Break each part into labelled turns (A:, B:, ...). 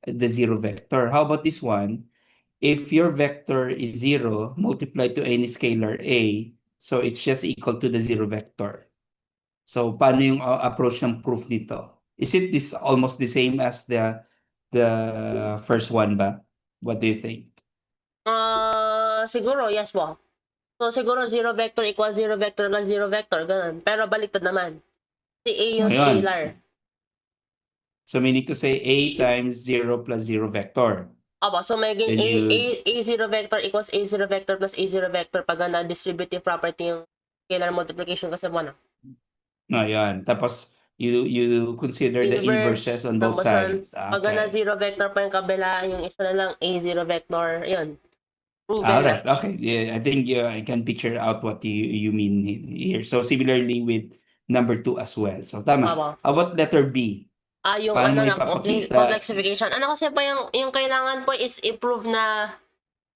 A: the zero vector. How about this one? If your vector is 0 multiplied to any scalar a, so it's just equal to the zero vector. So paano yung approach ng proof nito? Is it this almost the same as the first one ba? What do you think?
B: Siguro, yes po. So, siguro zero vector equals zero vector plus zero vector, ganun. Pero baliktad naman. Si A yung
A: Ayun.
B: scalar.
A: So meaning to say a times 0 plus 0 vector.
B: Opo, so maging A0 vector equals A0 vector plus A0 vector pag na distributive property yung scalar multiplication kasi mo na.
A: Ayan. Tapos, you consider the inverses on both sides.
B: Pag na zero vector pa yung kabila, yung isa na lang A0 vector, yun. Proven
A: Alright,
B: na.
A: okay. Yeah, I think I can picture out what you mean here. So similarly with number 2 as well. So tama.
B: Opo.
A: How about letter B?
B: Yung
A: Paano mo
B: ano na,
A: ipapakita?
B: complexification. Ano kasi pa yung kailangan po is i-prove na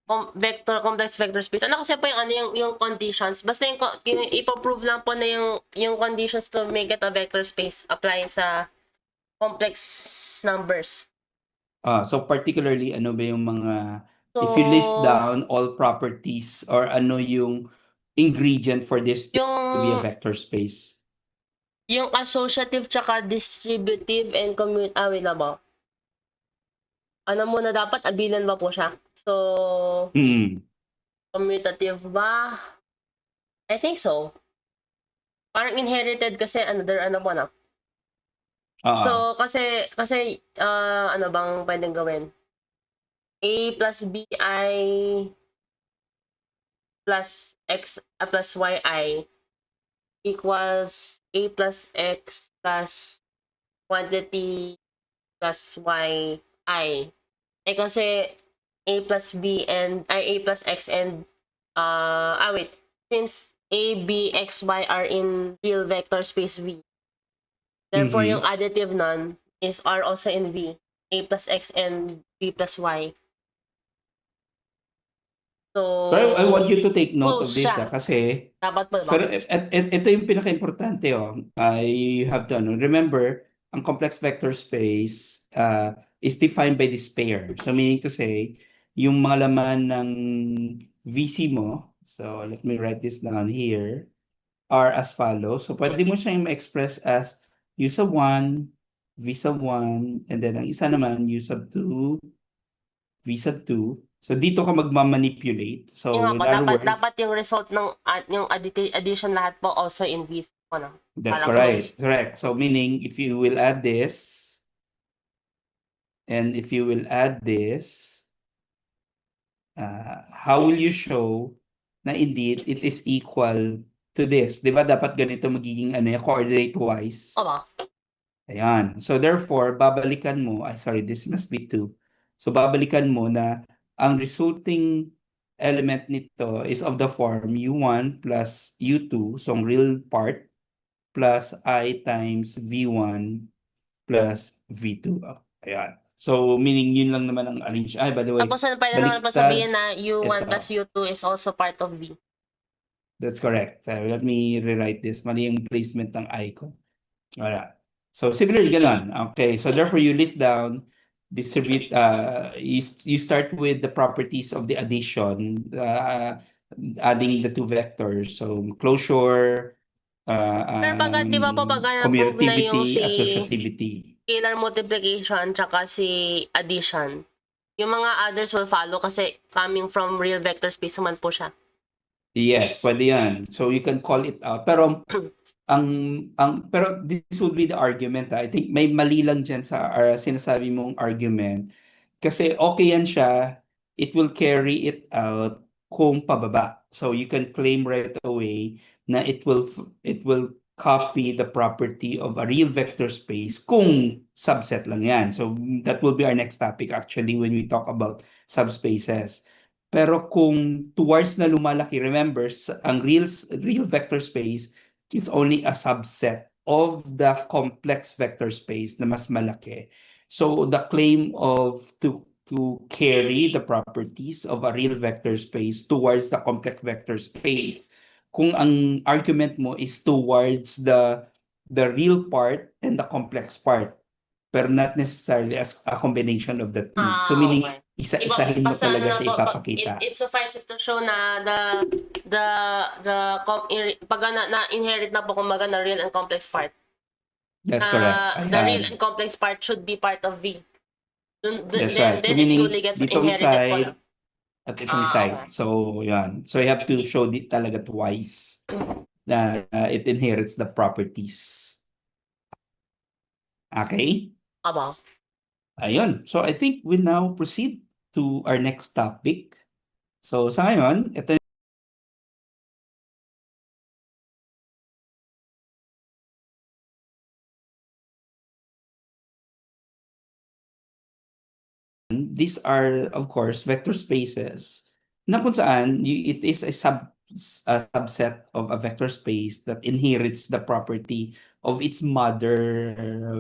B: complex vector space. Ano kasi po yung ano yung conditions. Basta yung ipo-prove lang po na yung conditions to make it a vector space applying sa complex numbers.
A: So particularly ano ba yung mga if you list down all properties or ano yung ingredient for this to be a vector space?
B: Yung associative tsaka distributive and wait na ba? Ano muna dapat? Abilan ba po siya? So, commutative ba? I think so. Parang inherited kasi another ano po na. So, kasi ano bang pwedeng gawin? A plus B I plus X plus Y I equals A plus X plus quantity plus Y I. Kasi A plus B and A plus X and wait, since A, B, X, Y are in real vector space V, therefore yung additive nun is are also in V. A plus X and B plus Y. So,
A: pero I want you to take note of this kasi
B: dapat ba?
A: Pero ito yung pinaka-importante you have to remember ang complex vector space is defined by this pair. So meaning to say yung mga laman ng VC mo, so let me write this down here, are as follows. So pwede mo siyang ma-express as U sub 1, V sub 1, and then ang isa naman U sub 2, V sub 2. So dito ka magmamanipulate. So in other words,
B: dapat yung result ng yung addition lahat po also in V.
A: That's correct. So meaning if you will add this and if you will add this, how will you show na indeed it is equal to this? Di ba dapat ganito magiging coordinate wise? Ayan. So therefore, babalikan mo, sorry, this must be 2. So babalikan mo na ang resulting element nito is of the form U1 plus U2, so ang real part, plus I times V1 plus V2. Ayan. So meaning yun lang naman ang arrange. By the way,
B: tapos pwede naman pa sabihin na U1 plus U2 is also part of V.
A: That's correct. Let me rewrite this. Mali yung placement ng I ko. Alright. So similarly, ganun. Okay, so therefore you list down, distribute, you start with the properties of the addition, adding the two vectors. So closure,
B: pero pag di ba po pag na-prove na yung si
A: associativity,
B: scalar multiplication tsaka si addition, yung mga others will follow kasi coming from real vector space naman po siya.
A: Yes, pwede yan. So you can call it out. Pero pero this would be the argument. I think may mali lang dyan sa sinasabi mong argument. Kasi okay yan siya, it will carry it out kung pababa. So you can claim right away na it will copy the property of a real vector space kung subset lang yan. So that will be our next topic actually when we talk about subspaces. Pero kung towards na lumalaki, remember, ang real vector space is only a subset of the complex vector space na mas malaki. So the claim of to carry the properties of a real vector space towards the complex vector space, kung ang argument mo is towards the real part and the complex part, pero not necessarily as a combination of the two. So meaning,
B: Okay.
A: isa-isahin mo
B: Basta
A: talaga
B: na
A: siya
B: po,
A: ipapakita.
B: it suffices to show na pag na-inherit na po kumbaga na real and complex part.
A: That's correct.
B: The real
A: Ayan.
B: and complex part should be part of V.
A: That's right. So
B: Then it truly
A: meaning,
B: gets
A: ditong
B: inherited po
A: side
B: lang.
A: at itong
B: Okay.
A: side. So, yan. So you have to show it talaga twice na it inherits the properties. Okay?
B: Aba.
A: Ayun. So I think we now proceed to our next topic. So sa ngayon, ito these are of course vector spaces na kung saan it is a subset of a vector space that inherits the property of its mother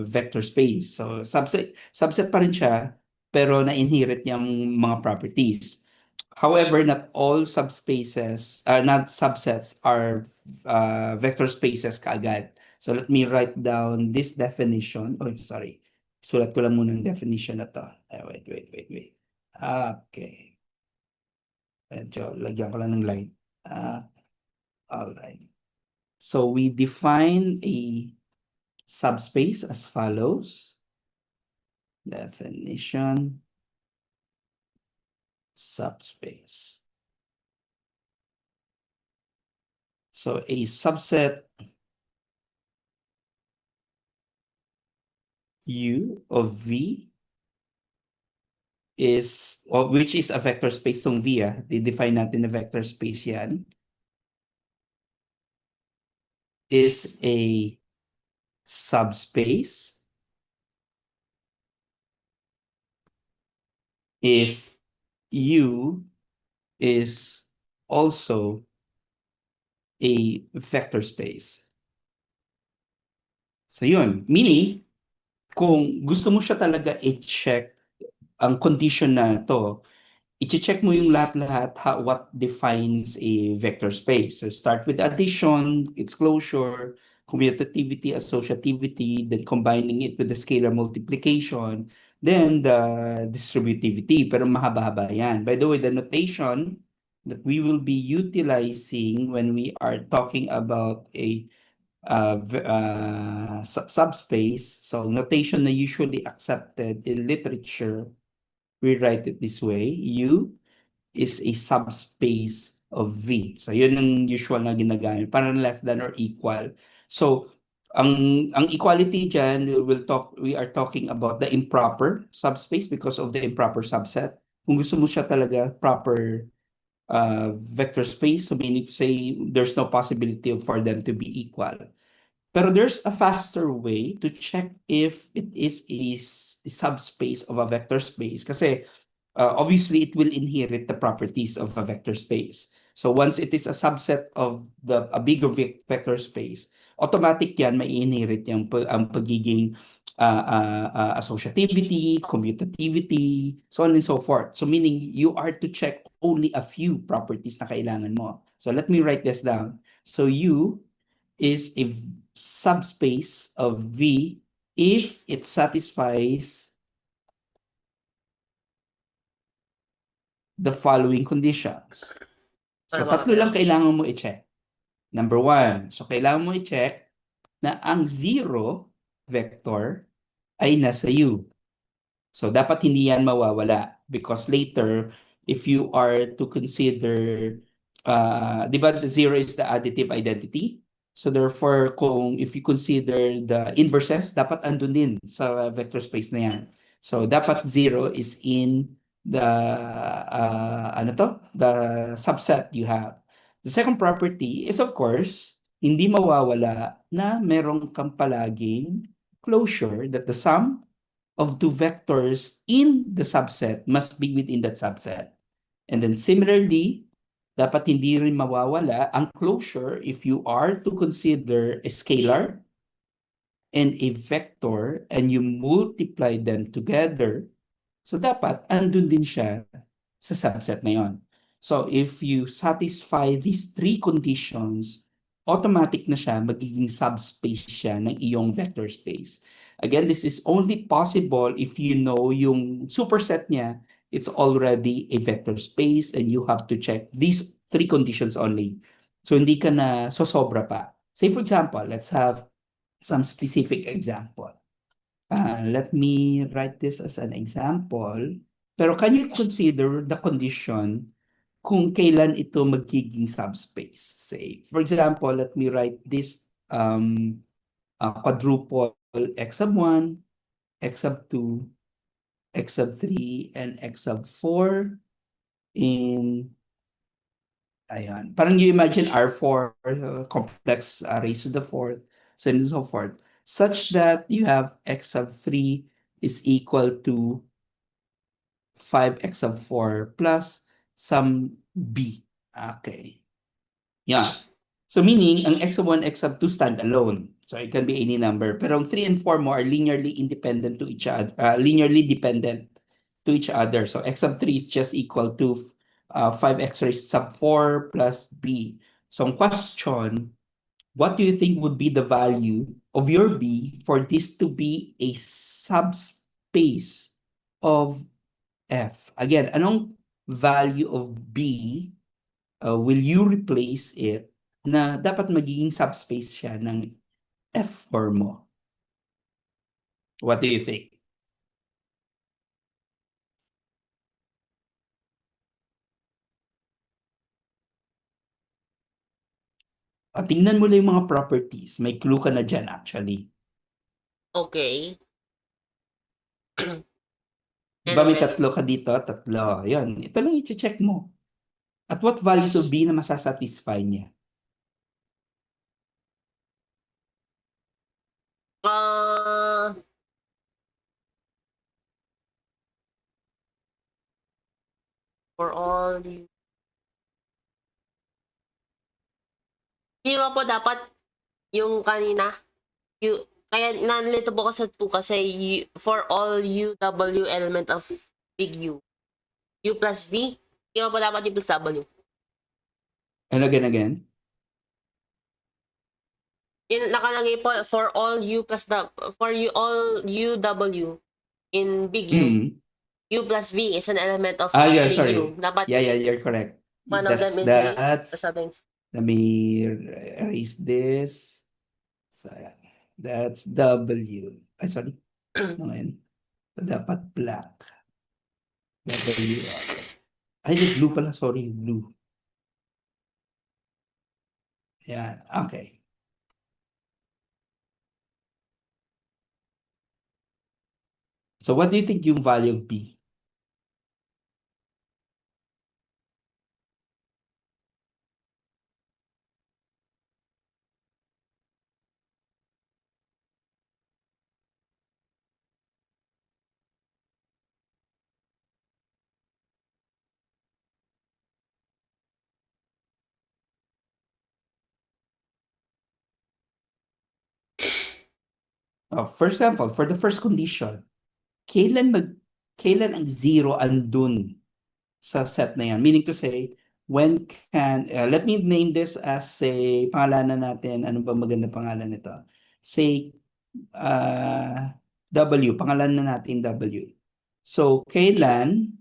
A: vector space. So subset pa rin siya pero na-inherit niya ang mga properties. However, not all subspaces, not subsets are vector spaces kaagad. So let me write down this definition. Oh, sorry. Sulat ko lang muna ang definition na to. Wait. Okay. Medyo, lagyan ko lang ng line. All right. So we define a subspace as follows. Definition. Subspace. So a subset U of V is, which is a vector space tong V, di-define natin na vector space yan, is a subspace if U is also a vector space. So yun, meaning, kung gusto mo siya talaga i-check ang condition na to, i-check mo yung lahat-lahat what defines a vector space. So start with addition, its closure, commutativity, associativity, then combining it with the scalar multiplication, then the distributivity. Pero mahaba-haba yan. By the way, the notation that we will be utilizing when we are talking about a subspace, so notation na usually accepted in literature, we write it this way: U is a subspace of V. So yun ang usual na ginagamit, parang less than or equal. So ang equality dyan, we are talking about the improper subspace because of the improper subset. Kung gusto mo siya talaga proper vector space, so meaning to say there's no possibility for them to be equal. Pero there's a faster way to check if it is a subspace of a vector space kasi obviously it will inherit the properties of a vector space. So once it is a subset of a bigger vector space, automatic yan, may inherit yung ang pagiging associativity, commutativity, so on and so forth. So meaning you are to check only a few properties na kailangan mo. So let me write this down. So U is a subspace of V if it satisfies the following conditions. So tatlo lang kailangan mo i-check. Number one, so kailangan mo i-check na ang zero vector ay nasa U. So dapat hindi yan mawawala because later, if you are to consider, di ba the zero is the additive identity? So therefore, if you consider the inverses, dapat andun din sa vector space na yan. So dapat zero is in the the subset you have. The second property is of course, hindi mawawala na merong kang palaging closure that the sum of two vectors in the subset must be within that subset. And then similarly, dapat hindi rin mawawala ang closure if you are to consider a scalar and a vector and you multiply them together. So dapat andun din siya sa subset na yon. So if you satisfy these three conditions, automatic na siya, magiging subspace siya ng iyong vector space. Again, this is only possible if you know yung superset niya, it's already a vector space and you have to check these three conditions only. So hindi ka na sosobra pa. Say for example, let's have some specific example. Let me write this as an example. Pero can you consider the condition kung kailan ito magiging subspace? Say, for example, let me write this quadruple x sub 1, x sub 2, x sub 3, and x sub 4 in, ayan, parang you imagine R4 complex raised to the fourth, so on and so forth, such that you have x sub 3 is equal to 5x sub 4 plus some b. Okay. Yeah. So meaning, ang x sub 1, x sub 2 stand alone. So it can be any number. Pero ang 3 and 4 mo are linearly independent to each other, linearly dependent to each other. So x sub 3 is just equal to 5x raised sub 4 plus b. So ang question, what do you think would be the value of your b for this to be a subspace of f? Again, anong value of b will you replace it na dapat magiging subspace siya ng F4 mo? What do you think? Tingnan mo lang yung mga properties. May clue ka na dyan actually.
B: Okay.
A: Di ba may
B: Element.
A: tatlo ka dito? Tatlo. Yun. Ito lang i-check mo. At what values of B na masasatisfy niya?
B: For all you. Di ba po dapat yung kanina, kaya nalito po ko sa 2 kasi for all UW element of big U. U plus V, di ba po dapat U plus W?
A: And again?
B: Yun, nakalagay po for all U plus for you all UW in big U.
A: Mm.
B: U plus V is an element of
A: Yeah,
B: big
A: sorry.
B: U. Dapat
A: Yeah, you're correct.
B: one of them is
A: That's
B: something.
A: let me erase this. So, ayan. That's W. Ay, sorry. No, yan. Dapat black. W. Ay, di, blue pala. Sorry, blue. Yan. Okay. So, what do you think yung value of B? For example, for the first condition, kailan ang zero andun sa set na yan? Meaning to say, when can, let me name this as, say, pangalanan natin, ano ba maganda pangalan nito? Say, W, pangalan na natin W. So, kailan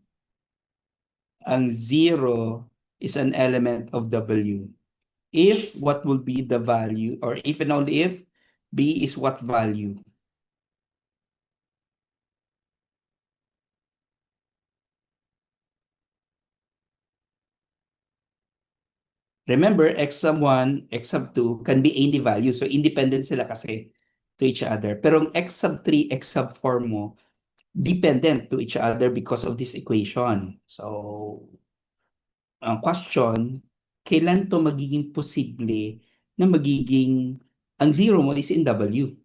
A: ang zero is an element of W? If what will be the value, or if and only if B is what value? Remember, x sub 1, x sub 2 can be any value. So, independent sila kasi to each other. Pero ang x sub 3, x sub 4 mo, dependent to each other because of this equation. So, ang question, kailan to magiging posible na magiging, ang zero mo is in W?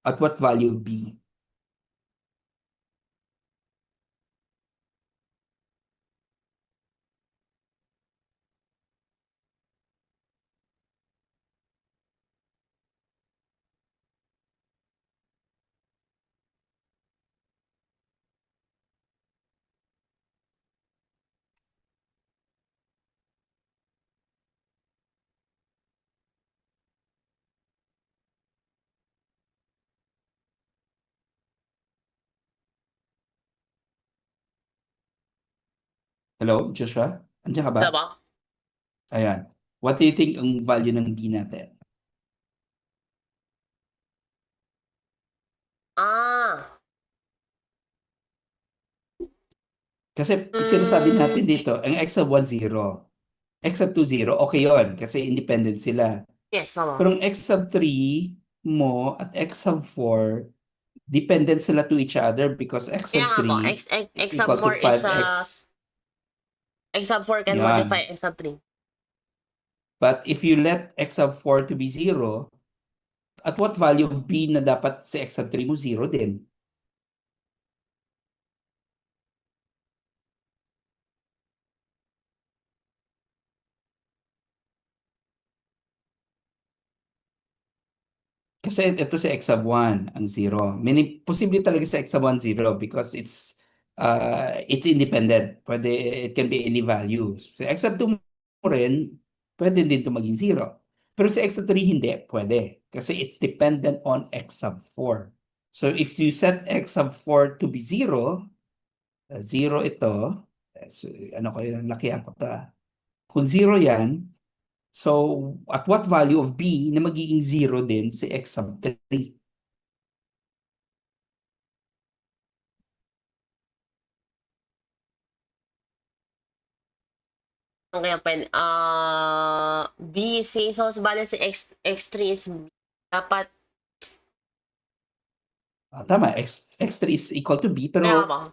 A: At what value B? Hello, Joshua? Andiyan ka ba?
B: Diba?
A: Ayan. What do you think ang value ng B natin?
B: Ah.
A: Kasi sinasabi natin
B: Mm,
A: dito, ang x of 1, 0. X of 2, 0. Okay yon kasi independent sila.
B: yes, tama.
A: Pero ang x of 3 mo at x of 4, dependent sila to each other because x
B: Kaya
A: of
B: nga po,
A: 3
B: x
A: is
B: sub
A: equal to
B: 4 is
A: 5x.
B: x sub 4 can modify
A: Yan.
B: x sub 3.
A: But if you let x of 4 to be 0, at what value of b na dapat si x of 3 mo 0 din? Kasi ito si x sub 1 ang 0. Meaning, posible talaga sa x sub 1, 0 because it's independent. Pwede, it can be any values. Sa x sub 2 mo rin, pwede din ito maging 0. Pero sa x sub 3, hindi. Pwede. Kasi it's dependent on x sub 4. So if you set x sub 4 to be 0, 0 ito, so, ano ko yun, lakihan ko ta. Kung 0 yan, so at what value of b na magiging 0 din si x sub 3?
B: Ang kaya pwede, B, C, so bale si X3 is B. Dapat,
A: Tama, x3 is equal to b,
B: kaya nga
A: pero
B: ba?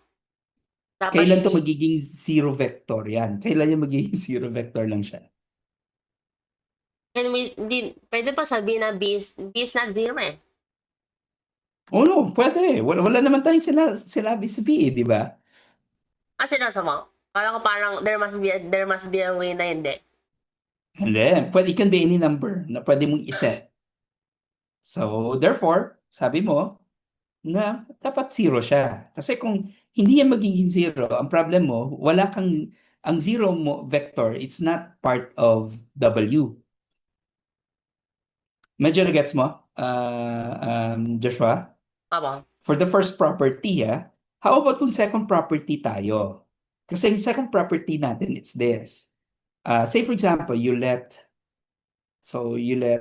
B: Dapat
A: kailan to
B: B.
A: magiging zero vector yan? Kailan yung magiging zero vector lang siya?
B: Can we, di, pwede pa sabihin na B is not zero eh.
A: Oh no, pwede. Wala naman tayong sinabi sa b, di ba?
B: Kasi nasa mo, kala ko parang there must be a way na hindi.
A: And then, pwede, it can be any number na pwede mong iset. So, therefore, sabi mo na dapat zero siya. Kasi kung hindi yan magiging zero, ang problem mo, wala kang, ang zero mo vector, it's not part of W. Medyo na-gets mo, Joshua?
B: Tama.
A: For the first property, how about kung second property tayo? Kasi yung second property natin, it's this. Say for example,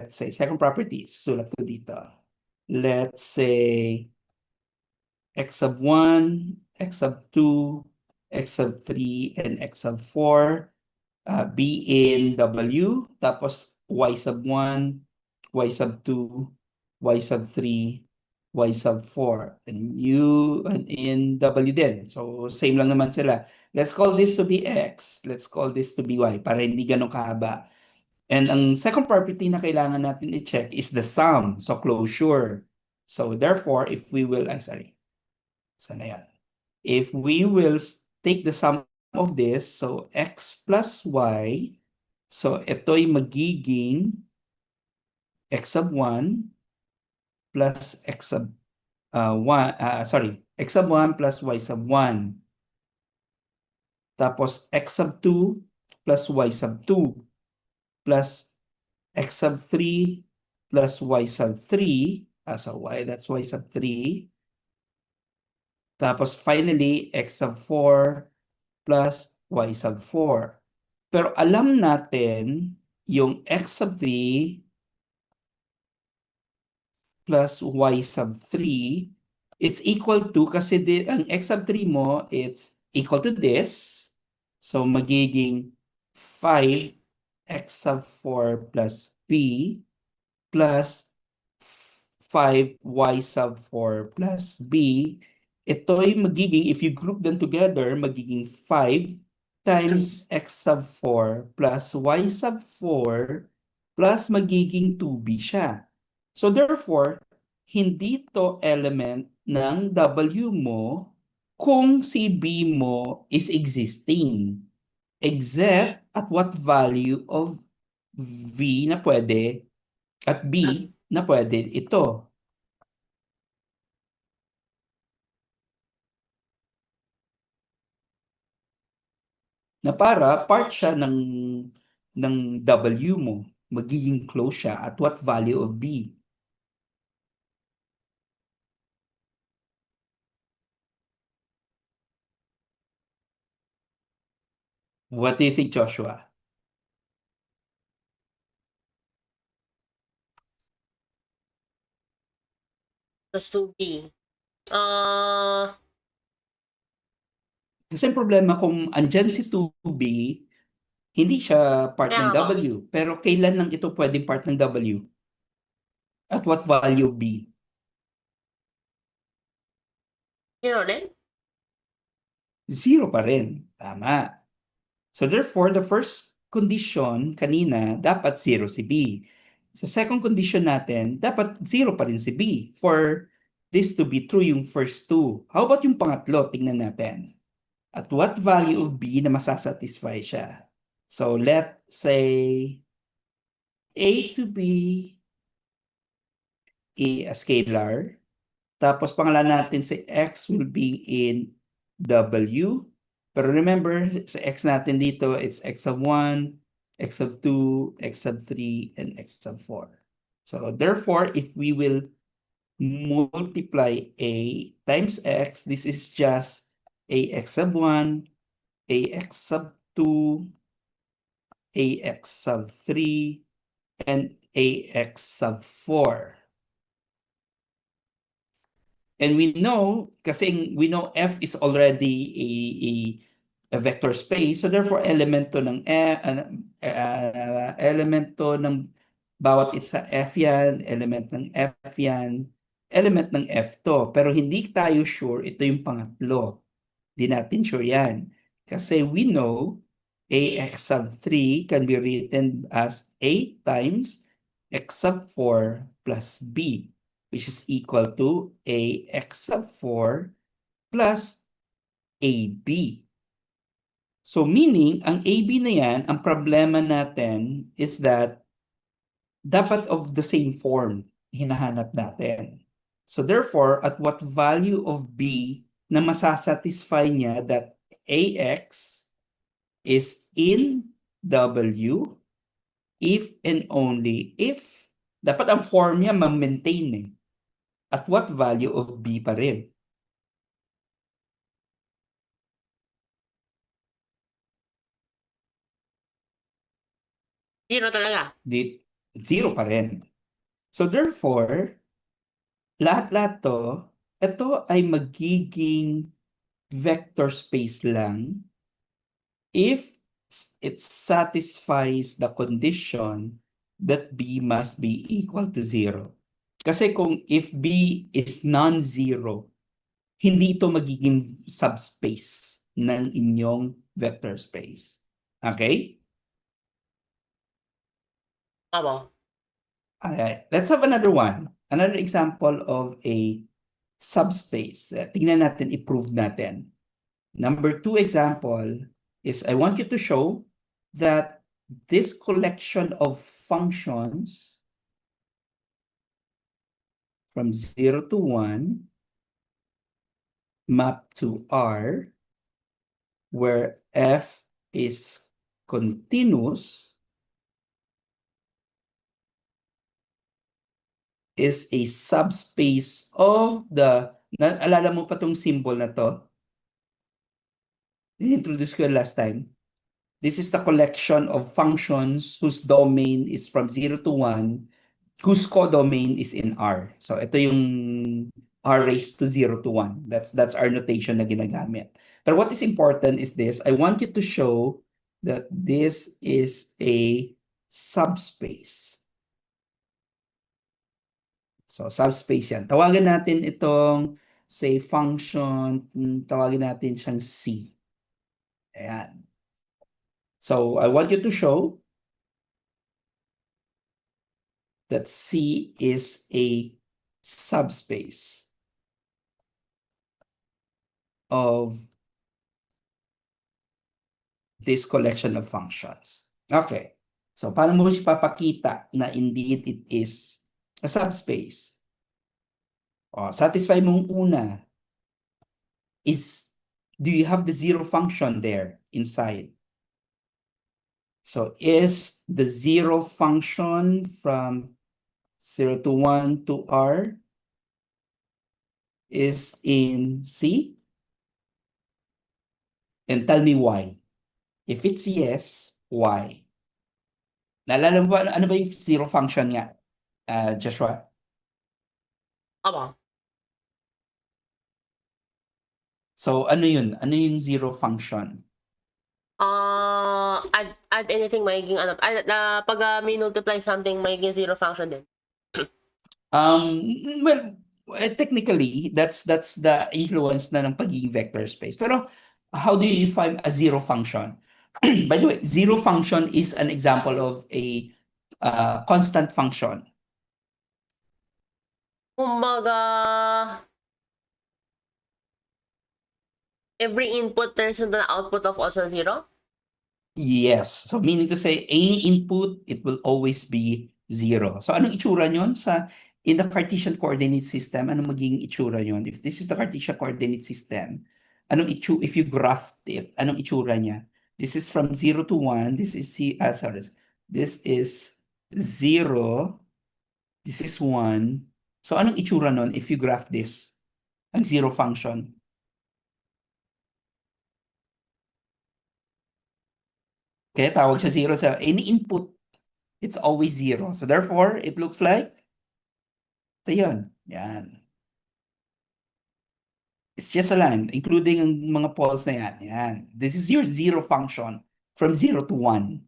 A: say, second property, sulat ko dito. Let's say, x sub 1, x sub 2, x sub 3, and x sub 4 be in W, tapos y sub 1, y sub 2, y sub 3, y sub 4, and u and in W din. So, same lang naman sila. Let's call this to be x. Let's call this to be y para hindi ganun kahaba. And ang second property na kailangan natin i-check is the sum. So, closure. So, therefore, if we will, sorry. Sana yan. If we will take the sum of this, so x plus y, so ito'y magiging x sub 1 plus x sub 1, x sub 1 plus y sub 1. Tapos x sub 2 plus y sub 2 plus x sub 3 plus y sub 3. So y, that's y sub 3. Tapos finally, x sub 4 plus y sub 4. Pero alam natin yung x sub 3 plus y sub 3, it's equal to, kasi ang x sub 3 mo, it's equal to this. So magiging 5x sub 4 plus b plus 5y sub 4 plus b. Ito'y magiging, if you group them together, magiging 5 times x sub 4 plus y sub 4 plus magiging 2b siya. So therefore, hindi to element ng W mo kung si B mo is existing. Except at what value of V na pwede at B na pwede ito. Na para part siya ng W mo. Magiging close siya at what value of B. What do you think, Joshua?
B: Plus 2B. Uh,
A: Kasi ang problema kung andyan si 2B, hindi siya part ng
B: kaya nga,
A: W. Pero kailan lang ito pwedeng part ng W? At what value B?
B: yun rin?
A: Zero pa rin. Tama. So therefore, the first condition kanina, dapat zero si B. Sa second condition natin, dapat zero pa rin si B for this to be true yung first two. How about yung pangatlo? Tingnan natin. At what value of B na masasatisfy siya? So let's say A to be a scalar. Tapos pangalan natin si X will be in W. Pero remember, sa X natin dito, it's X of 1, X of 2, X of 3, and X of 4. So therefore, if we will multiply A times X, this is just AX sub 1, AX sub 2, AX sub 3, and AX sub 4. And we know, kasi we know F is already a vector space, so therefore elemento ng elemento ng bawat isa F yan, element ng F yan, element ng F to. Pero hindi tayo sure ito yung pangatlo. Di natin sure yan. Kasi we know AX sub 3 can be written as A times X sub 4 plus B, which is equal to AX sub 4 plus AB. So meaning, ang AB na yan, ang problema natin is that dapat of the same form hinahanap natin. So therefore, at what value of B na masasatisfy niya that AX is in W if and only if dapat ang form niya ma-maintain eh. At what value of B pa rin?
B: Zero talaga.
A: Zero pa rin. So therefore, lahat-lahat to, ito ay magiging vector space lang if it satisfies the condition that B must be equal to 0. Kasi kung if B is non-zero, hindi ito magiging subspace ng inyong vector space. Okay?
B: Tama.
A: Alright, let's have another one. Another example of a subspace. Tingnan natin, i-prove natin. Number 2 example is I want you to show that this collection of functions from 0 to 1 map to R, where F is continuous, is a subspace of the, naalala mo pa tong symbol na to? I-introduce ko last time. This is the collection of functions whose domain is from 0 to 1, whose codomain is in R. So ito yung R raised to 0 to 1. That's our notation na ginagamit. But what is important is this. I want you to show that this is a subspace. So subspace yan. Tawagan natin itong, say, function, tawagin natin siyang C. Ayan. So I want you to show that C is a subspace of this collection of functions. Okay. So paano mo siya papakita na indeed it is a subspace? O, satisfy mong una is, do you have the zero function there inside? So is the zero function from 0 to 1 to R is in C? And tell me why. If it's yes, why? Naalala mo ba, ano ba yung zero function nga, Joshua?
B: Opo.
A: So, ano yun? Ano yung zero function?
B: Add anything magiging ano, pag may multiply something magiging zero function din.
A: Well, technically, that's the influence na ng pagiging vector space. Pero, how do you define a zero function? By the way, zero function is an example of a constant function.
B: Kumbaga, every input turns into the output of also zero?
A: Yes. So, meaning to say, any input, it will always be zero. So, anong itsura nyon in the Cartesian coordinate system? Anong magiging itsura nyon? If this is the Cartesian coordinate system, if you graphed it, anong itsura niya? This is from 0 to 1. This is This is 0. This is 1. So, anong itsura nun if you graph this? Ang zero function. Kaya tawag siya zero sa any input. It's always zero. So therefore, it looks like ito yun. Yan. It's just a line, including ang mga poles na yan. Yan. This is your zero function from 0 to 1.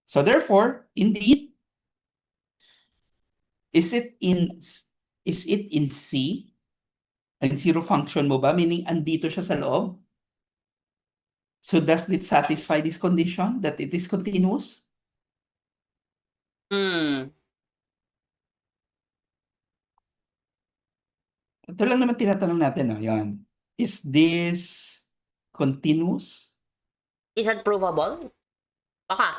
A: So therefore, indeed, is it in C? Ang zero function mo ba? Meaning, andito siya sa loob? So does it satisfy this condition that it is continuous? Ito lang naman tinatanong natin, no? Yan. Is this continuous?
B: Is that provable? Baka.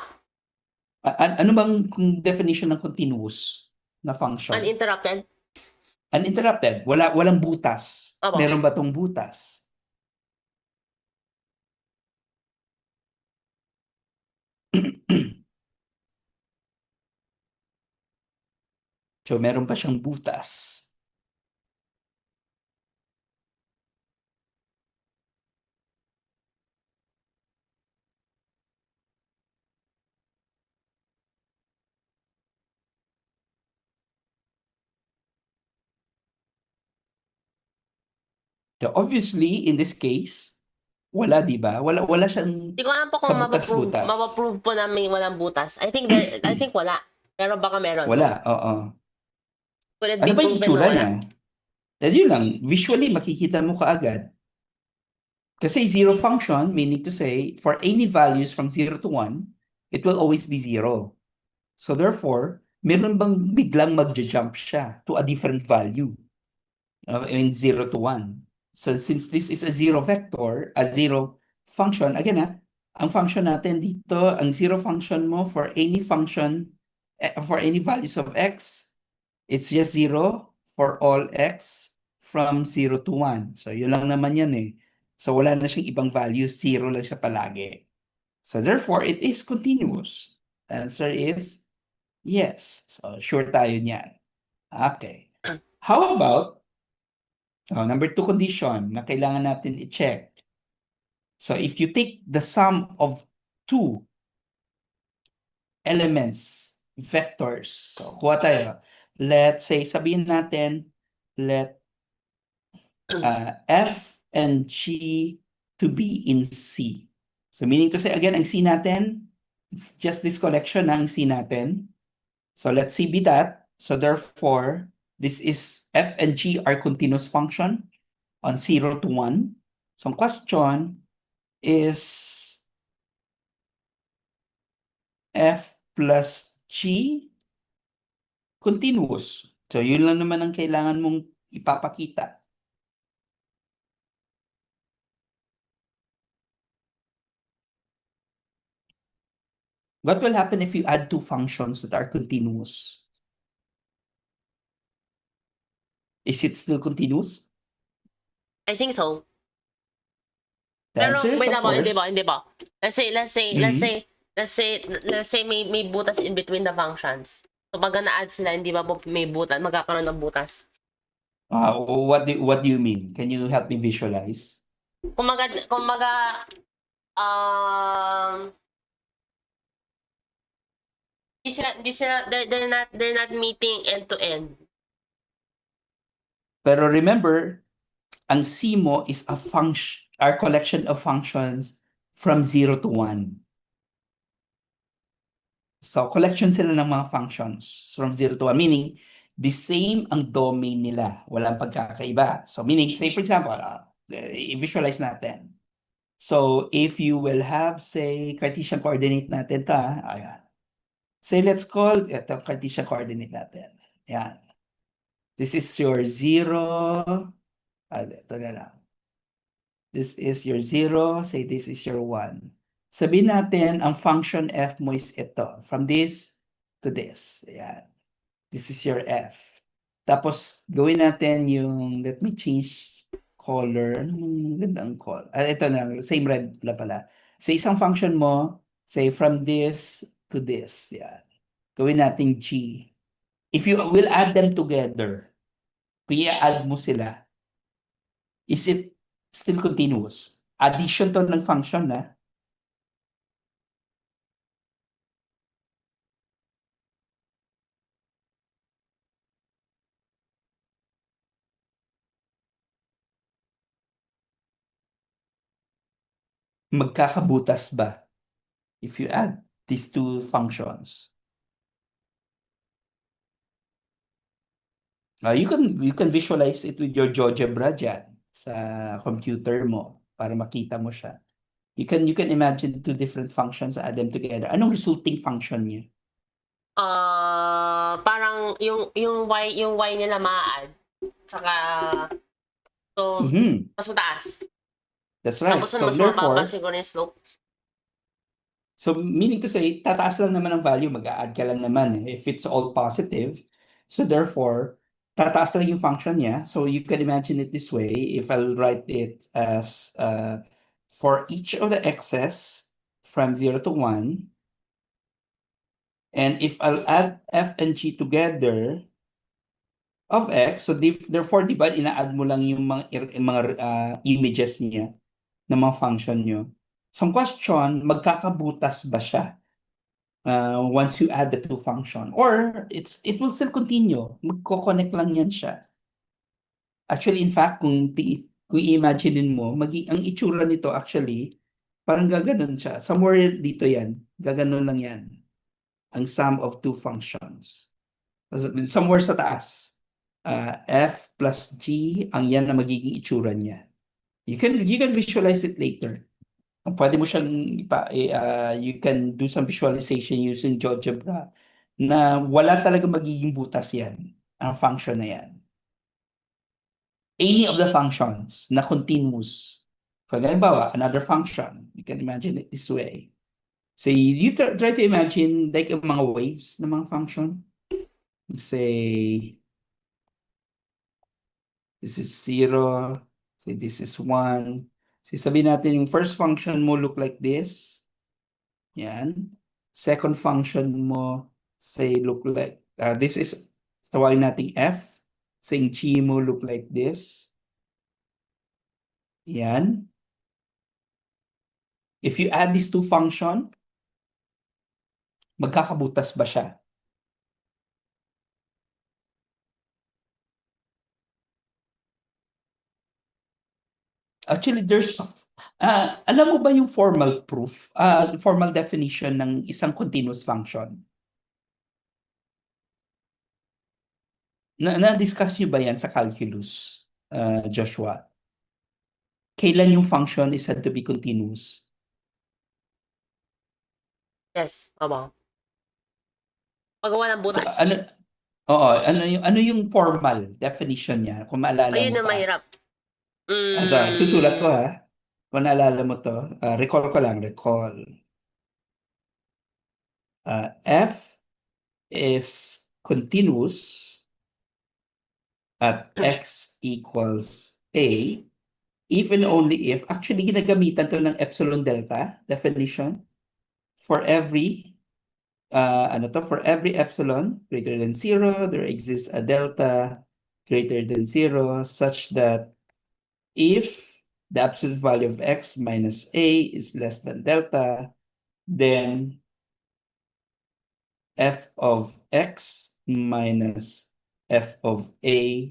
A: Ano bang definition ng continuous na function?
B: Uninterrupted?
A: Uninterrupted. Walang butas.
B: Opo.
A: Meron ba tong butas? So, meron pa siyang butas. So, obviously, in this case, wala, di ba? Wala siyang
B: Hindi ko alam po kung
A: kabutas-butas.
B: mapaprove po na may walang butas. I think wala. Pero baka meron.
A: Wala, oo.
B: Could it
A: Ano
B: be
A: ba yung
B: proven na
A: itsura
B: wala?
A: niya? Yun lang, visually, makikita mo kaagad. Kasi zero function, meaning to say, for any values from 0 to 1, it will always be 0. So therefore, meron bang biglang magja-jump siya to a different value in 0 to 1? So since this is a zero vector, a zero function, again ang function natin dito, ang zero function mo for any function, for any values of x, it's just 0 for all x from 0 to 1. So yun lang naman yan eh. So wala na siyang ibang values, 0 lang siya palagi. So therefore, it is continuous. The answer is yes. So sure tayo niyan. Okay. How about number 2 condition na kailangan natin i-check. So if you take the sum of two elements, vectors. So kuha tayo. Let's say, sabihin natin, let F and G to be in C. So meaning to say, again, ang C natin, it's just this collection ng C natin. So let C be that. So therefore, this is F and G are continuous function on 0 to 1. So ang question is F plus G continuous. So yun lang naman ang kailangan mong ipapakita. What will happen if you add two functions that are continuous? Is it still continuous?
B: I think so.
A: The
B: Pero
A: answer is,
B: wait
A: of
B: lang po, hindi
A: course.
B: po, hindi po. Let's say may butas in between the functions. So pag na-add sila, hindi ba po may butas, magkakaroon ng butas?
A: What do you mean? Can you help me visualize?
B: Kumaga, Um, they're not meeting end to end.
A: Pero remember, ang C mo is a function, our collection of functions from 0 to 1. So, collection sila ng mga functions from 0 to 1, meaning the same ang domain nila. Walang pagkakaiba. So, meaning, say for example, i-visualize natin. So, if you will have, say, Cartesian coordinate natin ta, ayan. Say, let's call ito Cartesian coordinate natin. Ayan. This is your 0. Ito na lang. This is your 0. Say, this is your 1. Sabihin natin, ang function f mo is ito. From this to this. Ayan. This is your f. Tapos, gawin natin yung, let me change color. Anong gandang color? Ito na, same red pala. So, isang function mo, say, from this to this. Yan. Gawin natin G. If you will add them together, kung i-add mo sila, is it still continuous? Addition to ng function na. Magkakabutas ba if you add these two functions? You can visualize it with your GeoGebra dyan sa computer mo para makita mo siya. You can imagine two different functions, add them together. Anong resulting function niya?
B: Parang yung y nila ma-add. Tsaka so mas mataas.
A: That's right.
B: Tapos
A: So
B: mas
A: therefore,
B: mababa siguro yung slope.
A: so meaning to say, tataas lang naman ang value, mag-a-add ka lang naman if it's all positive. So therefore, tataas lang yung function niya. So you can imagine it this way. If I'll write it as for each of the x's from 0 to 1, and if I'll add f and g together of x, so therefore, di ba, ina-add mo lang yung mga images niya ng mga function nyo. So ang question, magkakabutas ba siya? Once you add the two function, or it will still continue, magko-connect lang yan siya. Actually, in fact, kung i-imaginein mo, ang itsura nito actually parang gaganon siya, somewhere dito yan, gaganon lang yan, ang sum of two functions, somewhere sa taas, f plus g, ang yan na magiging itsura niya. You can visualize it later. Pwede mo siyang you can do some visualization using GeoGebra na wala talaga magiging butas yan, ang function na yan. Any of the functions na continuous. Kung halimbawa, another function, you can imagine it this way. So you try to imagine like mga waves ng mga function. Say, this is 0, say this is 1. So sabihin natin yung first function mo look like this. Yan. Second function mo, say, look like, this is, tawagin natin f. Saying g mo look like this. Yan. If you add these two function, magkakabutas ba siya? Actually, there's, alam mo ba yung formal proof, formal definition ng isang continuous function? Na-discuss nyo ba yan sa calculus, Joshua? Kailan yung function is said to be continuous?
B: Yes, aba. Paggawa ng butas.
A: So, ano yung formal definition niya? Kung maalala
B: Ayun
A: mo
B: na
A: pa.
B: mahirap.
A: Ito, susulat ko ha. Kung naalala mo to, recall ko lang, recall. F is continuous at x equals A, if and only if, actually ginagamitan to ng epsilon delta definition for every for every epsilon greater than 0, there exists a delta greater than 0 such that if the absolute value of x minus a is less than delta, then f of x minus f of a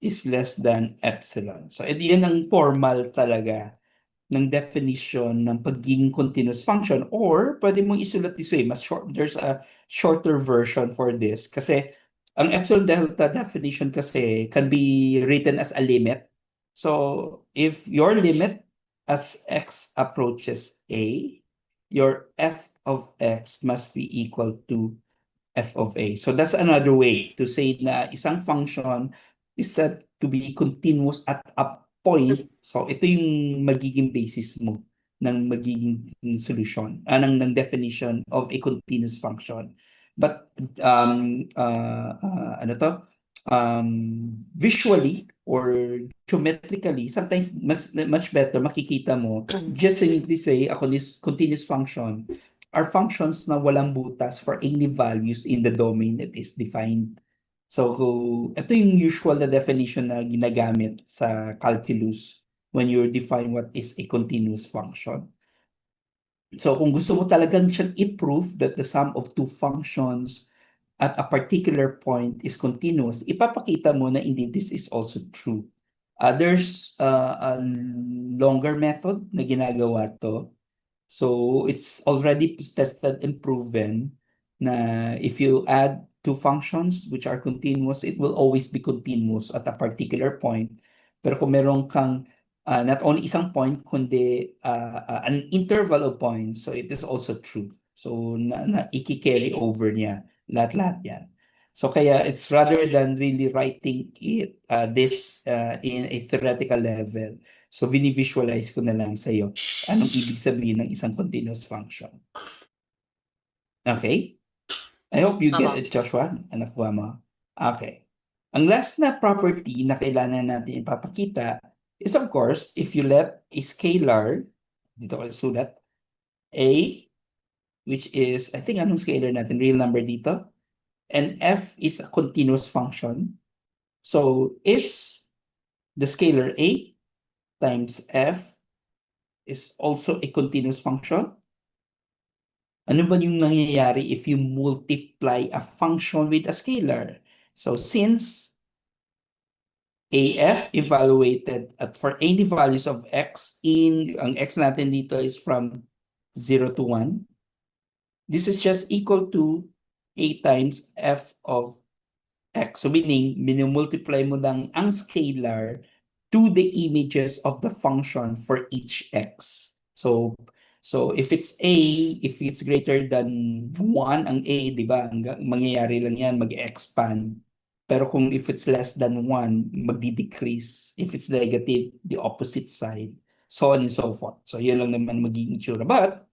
A: is less than epsilon. So, yan ang formal talaga ng definition ng pagiging continuous function, or pwede mong isulat this way, there's a shorter version for this kasi ang epsilon delta definition kasi can be written as a limit. So if your limit as x approaches a, your f of x must be equal to f of a. So that's another way to say na isang function is said to be continuous at a point. So ito yung magiging basis mo ng magiging solution, ng definition of a continuous function. But ano to? Visually or geometrically, sometimes much better makikita mo just simply say a continuous function are functions na walang butas for any values in the domain that is defined. So, ito yung usual na definition na ginagamit sa calculus when you define what is a continuous function. So, kung gusto mo talagang siyang i-prove that the sum of two functions at a particular point is continuous, ipapakita mo na indeed this is also true. There's a longer method na ginagawa to. So it's already tested and proven na if you add two functions which are continuous, it will always be continuous at a particular point. Pero kung meron kang not only isang point, kundi an interval of points, so it is also true. So na iki-carry over niya lahat-lahat yan. So kaya it's rather than really writing it this in a theoretical level. So visualize ko na lang sa iyo anong ibig sabihin ng isang continuous function. Okay? I hope you get it, Joshua. Nakuha mo? Okay. Ang last na property na kailangan natin ipapakita is of course, if you let a scalar, dito ko sulat, a, which is, I think anong scalar natin, real number dito, and f is a continuous function. So, is the scalar a times f is also a continuous function? Ano ba yung nangyayari if you multiply a function with a scalar? So since AF evaluated at for any values of x ang x natin dito is from 0 to 1, this is just equal to a times f of x. So meaning, minimultiply mo lang ang scalar to the images of the function for each x. So if it's a, if it's greater than 1 ang a, di ba? Mangyayari lang yan, mag-expand. Pero kung if it's less than 1, magdi-decrease. If it's negative, the opposite side. So on and so forth. So yun lang naman magiging itsura. But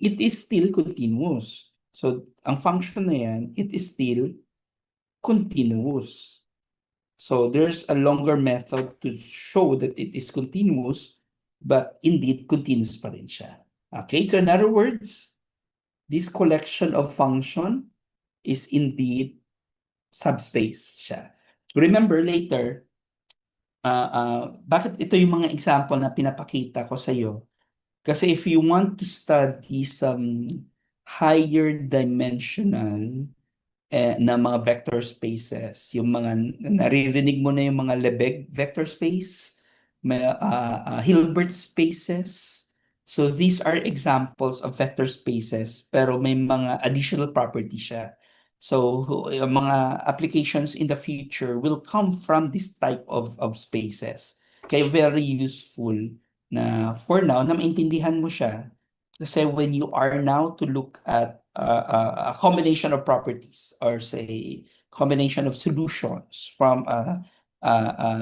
A: it is still continuous. So ang function na yan, it is still continuous. So there's a longer method to show that it is continuous, but indeed continuous pa rin siya. Okay, so in other words, this collection of function is indeed subspace siya. Remember later, bakit ito yung mga example na pinapakita ko sa iyo? Kasi if you want to study some higher dimensional na mga vector spaces, yung mga naririnig mo na yung mga Lebesgue vector space, may Hilbert spaces. So these are examples of vector spaces pero may mga additional property siya. So yung mga applications in the future will come from this type of spaces. Kaya very useful na for now na maintindihan mo siya kasi when you are now to look at a combination of properties or say combination of solutions from a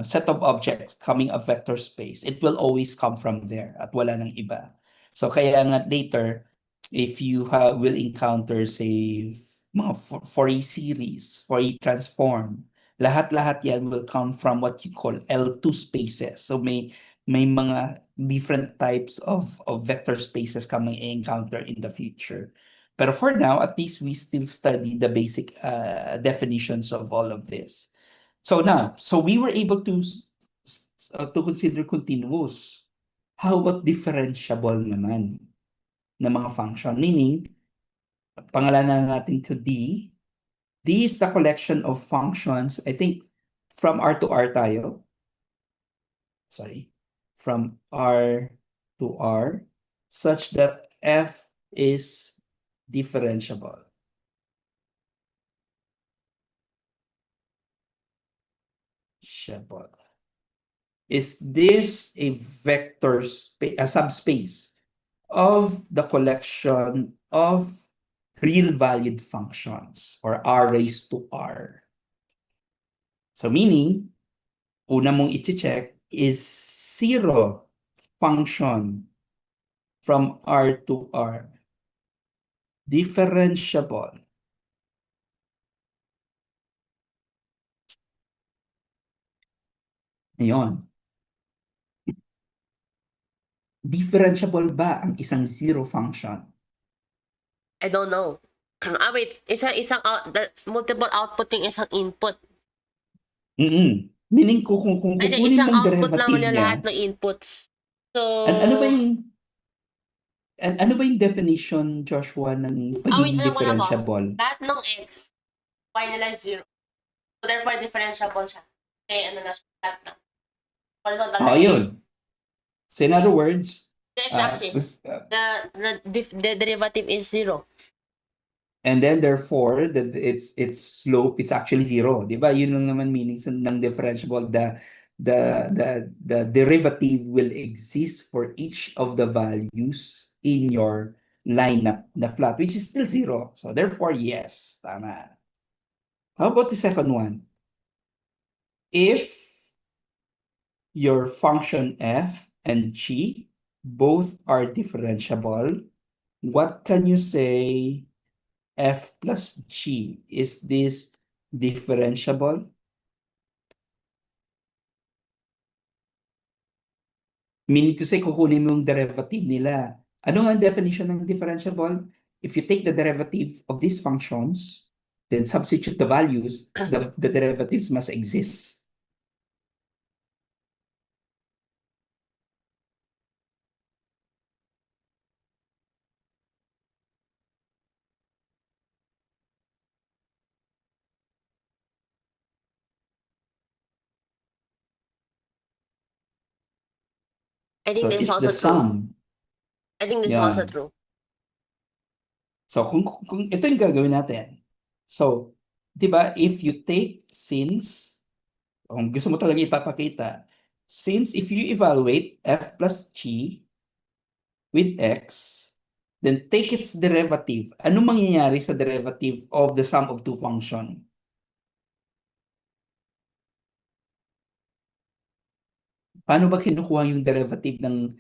A: set of objects coming a vector space, it will always come from there at wala nang iba. So kaya nga later, if you will encounter say mga Fourier series, Fourier transform, lahat-lahat yan will come from what you call L2 spaces. So may mga different types of vector spaces coming encounter in the future. Pero for now, at least we still study the basic definitions of all of this. So now, so we were able to to consider continuous. How about differentiable naman na mga function? Meaning, pangalanan natin to D. D is the collection of functions, I think, from R to R tayo. Sorry. From R to R, such that F is differentiable. Shebot. Is this a vector space, a subspace of the collection of real valued functions or R raised to R? So meaning, una mong i-check is zero function from R to R differentiable? Ayun. Differentiable ba ang isang zero function?
B: I don't know. Wait. Multiple output yung isang input.
A: Meaning kung
B: Ay,
A: kukunin
B: isang
A: mong
B: output naman
A: derivative
B: yung
A: niya,
B: lahat ng inputs. So,
A: ano ba yung definition, Joshua, ng
B: wait,
A: pagiging
B: alam ko.
A: differentiable?
B: Lahat ng x, y nila is 0. So, therefore, differentiable siya. Kasi, na siya, lahat ng horizontal line.
A: Yun. So in other words,
B: The x-axis, the derivative is 0.
A: and then therefore its slope is actually zero, di ba? Yun lang naman meaning ng differentiable. The derivative will exist for each of the values in your line na flat, which is still zero. So therefore, yes, tama. How about the second one? If your function f and g both are differentiable, what can you say f plus g? Is this differentiable? Meaning to say, kukunin mo yung derivative nila. Ano nga ang definition ng differentiable? If you take the derivative of these functions, then substitute the values, the derivatives must exist.
B: I think
A: So
B: this is
A: it's the
B: also true.
A: sum.
B: I think this is also true.
A: So kung ito yung gagawin natin. So, 'di ba, if you take since, kung gusto mo talaga ipapakita, since if you evaluate f plus g with x, then take its derivative. Ano mangyayari sa derivative of the sum of two function? Paano ba kinukuha yung derivative ng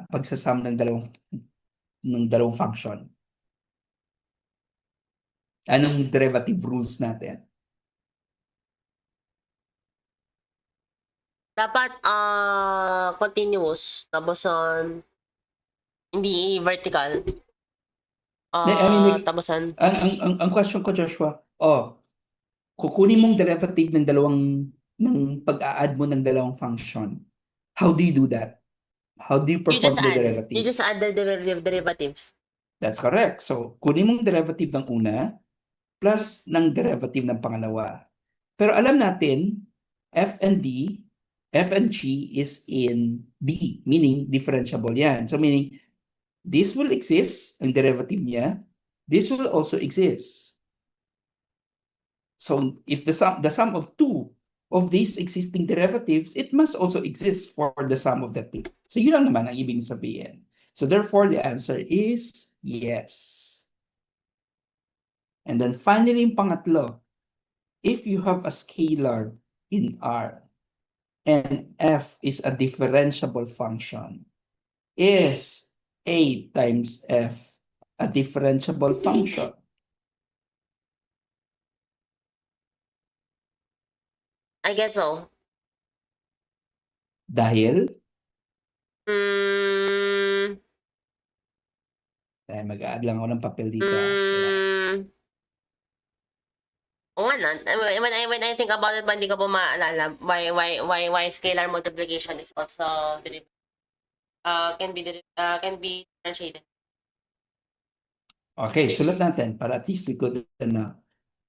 A: pagsasum ng dalawang function? Anong derivative rules natin?
B: Dapat, continuous. Tapos, hindi vertical.
A: I mean,
B: Tapos,
A: ang question ko, Joshua, kukunin mong derivative ng pag-a-add mo ng dalawang function. How do you do that? How do you
B: you just
A: perform the
B: add.
A: derivative?
B: You just add the derivatives.
A: That's correct. So, kunin mong derivative ng una plus ng derivative ng pangalawa. Pero alam natin, f and d, f and g is in D, meaning differentiable yan. So, meaning, this will exist, ang derivative niya. This will also exist. So, if the sum of two of these existing derivatives, it must also exist for the sum of the two. So, yun lang naman ang ibig sabihin. So, therefore, the answer is yes. And then finally, yung pangatlo, if you have a scalar in R and f is a differentiable function, is a times f a differentiable function?
B: I guess so.
A: Dahil,
B: Mm,
A: mag-a-add lang ako ng papel dito. Kaya,
B: oo nga, ano, when I think about it, hindi ko po maalala why scalar multiplication is also can be differentiated.
A: Okay, sulat natin para at least we could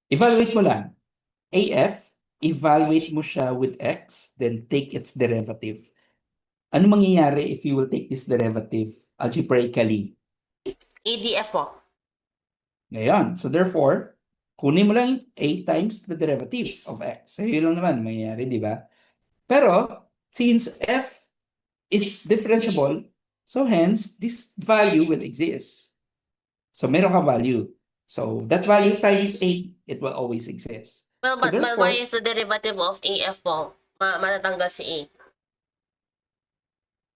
A: evaluate mo lang. AF, evaluate mo siya with X, then take its derivative. Ano mangyayari if you will take this derivative algebraically?
B: ADF po.
A: Ngayon, so therefore, kunin mo lang A times the derivative of X. So yun lang naman mangyayari, di ba? Pero, since F is differentiable, so hence, this value will exist. So meron ka value. So that value times A, it will always exist.
B: Well,
A: So
B: but why
A: therefore,
B: is the derivative of AF po matatanggal si A?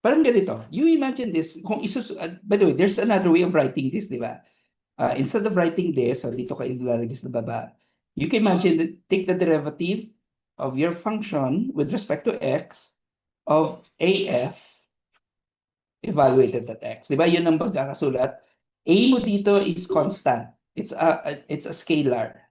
A: parang ganito. You imagine this, by the way, there's another way of writing this, di ba? Instead of writing this, so dito ka ilalagay sa baba, you can imagine that take the derivative of your function with respect to x of AF evaluated at x. Di ba? Yun ang pagkakasulat. A mo dito is constant. It's a scalar.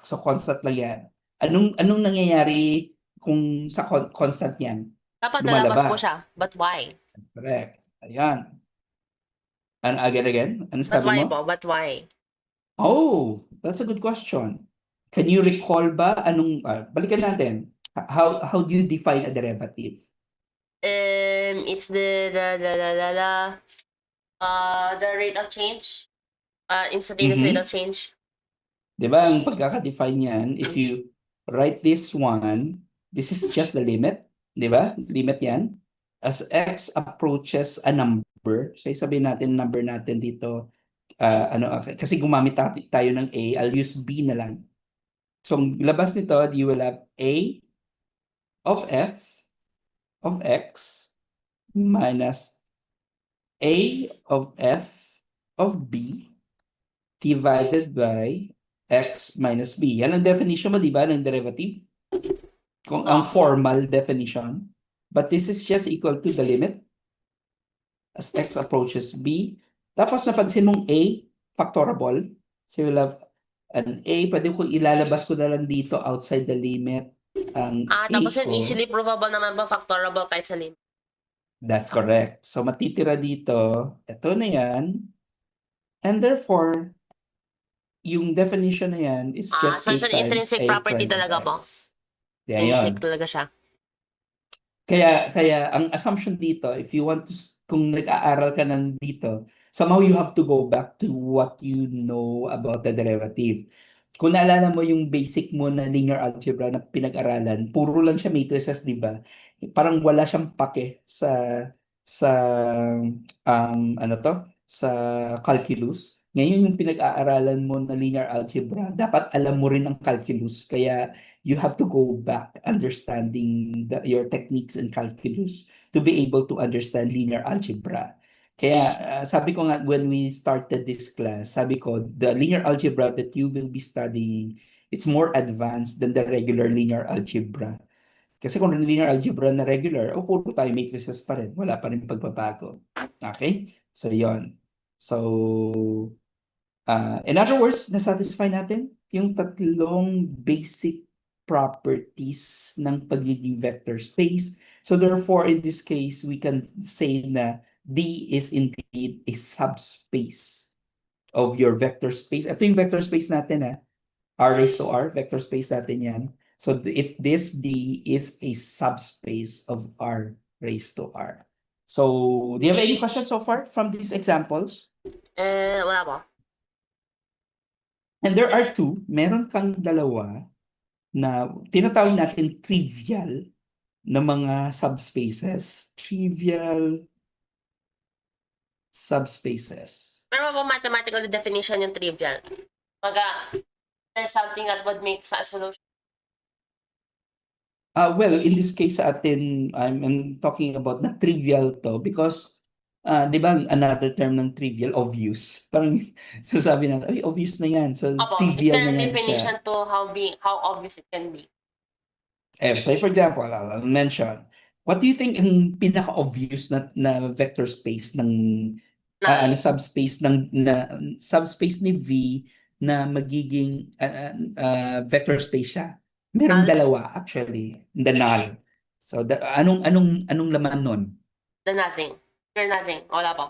A: So constant lang yan. Anong nangyayari kung sa constant yan?
B: Dapat lalabas po
A: Lumalabas.
B: siya. But why?
A: Correct. Ayan. Again? Ano
B: But
A: sabi
B: why
A: mo?
B: po? But why?
A: Oh, that's a good question. Can you recall ba balikan natin. How do you define a derivative?
B: It's the rate of change. Instantaneous rate of change.
A: Di ba, ang pagkaka-define niyan, if you write this one, this is just the limit. Di ba? Limit yan. As x approaches a number, so sabihin natin number natin dito, kasi gumamit tayo ng A, I'll use B na lang. So, ang labas nito, you will have A of F of X minus A of F of B divided by X minus B. Yan ang definition mo, di ba, ng derivative? Kung ang formal definition. But this is just equal to the limit as X approaches B. Tapos napansin mong A, factorable. So you'll have an A, pwede ko ilalabas ko na lang dito outside the limit. Ang A
B: Tapos yun,
A: ko,
B: easily provable naman ba factorable kahit sa limit?
A: that's correct. So matitira dito, ito na yan. And therefore, yung definition na yan is just
B: So it's
A: A
B: an
A: times
B: intrinsic
A: A
B: property
A: prime of
B: talaga po.
A: X. Yan
B: Intrinsic
A: yun.
B: talaga siya.
A: Kaya ang assumption dito, if you want to, kung nag-aaral ka nandito, somehow you have to go back to what you know about the derivative. Kung naalala mo yung basic mo na linear algebra na pinag-aralan, puro lang siya matrices, di ba? Parang wala siyang pake sa sa calculus. Ngayon yung pinag-aaralan mo na linear algebra, dapat alam mo rin ang calculus. Kaya you have to go back understanding your techniques in calculus to be able to understand linear algebra. Kaya sabi ko nga when we started this class, sabi ko the linear algebra that you will be studying, it's more advanced than the regular linear algebra. Kasi kung linear algebra na regular, puro tayo matrices pa rin. Wala pa rin pagbabago. Okay? So, yon. So, in other words, nasatisfy natin yung tatlong basic properties ng pagiging vector space. So therefore, in this case, we can say na D is indeed a subspace of your vector space. Ito yung vector space natin, R raised to R, vector space natin yan. So this D is a subspace of R raised to R. So, do you have any questions so far from these examples?
B: Wala po.
A: And there are two, meron kang dalawa na tinatawag natin trivial na mga subspaces. Trivial subspaces.
B: Pero po mathematical definition yung trivial. There's something that would make a solution.
A: Well, in this case sa atin, I'm talking about na trivial to because di ba another term ng trivial, obvious. Parang sasabi natin, ay, obvious na yan. So,
B: Opo, is
A: trivial
B: there a
A: na yan
B: definition
A: siya.
B: to how obvious it can be?
A: So, for example, I'll mention, what do you think ang pinaka-obvious na vector space ng subspace ng subspace ni V na magiging vector space siya. Merong
B: Null?
A: dalawa actually, the null. So anong laman nun?
B: The nothing. You're nothing. Wala pa.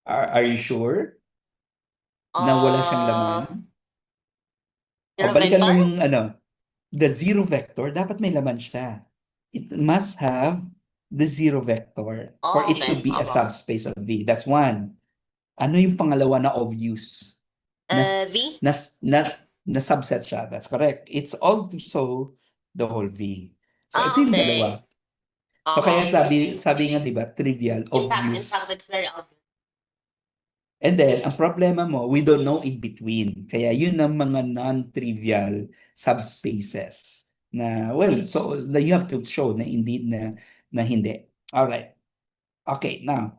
A: Are you sure na wala siyang laman?
B: Uh,
A: O
B: Zero
A: balikan mo
B: vector?
A: yung the zero vector, dapat may laman siya. It must have the zero vector for
B: Oh,
A: it to
B: okay.
A: be a
B: Opo.
A: subspace of V. That's one. Ano yung pangalawa na obvious? Na,
B: V?
A: na, na, na subset siya. That's correct. It's also the whole V. So ito
B: Ah,
A: yung
B: okay.
A: dalawa. So kaya
B: Uh-huh.
A: sabi nga 'di ba, trivial,
B: In fact,
A: obvious.
B: it's very obvious.
A: And then ang problema mo, we don't know in between. Kaya yun ang mga non-trivial subspaces na well, so you have to show na indeed na hindi. All right. Okay, now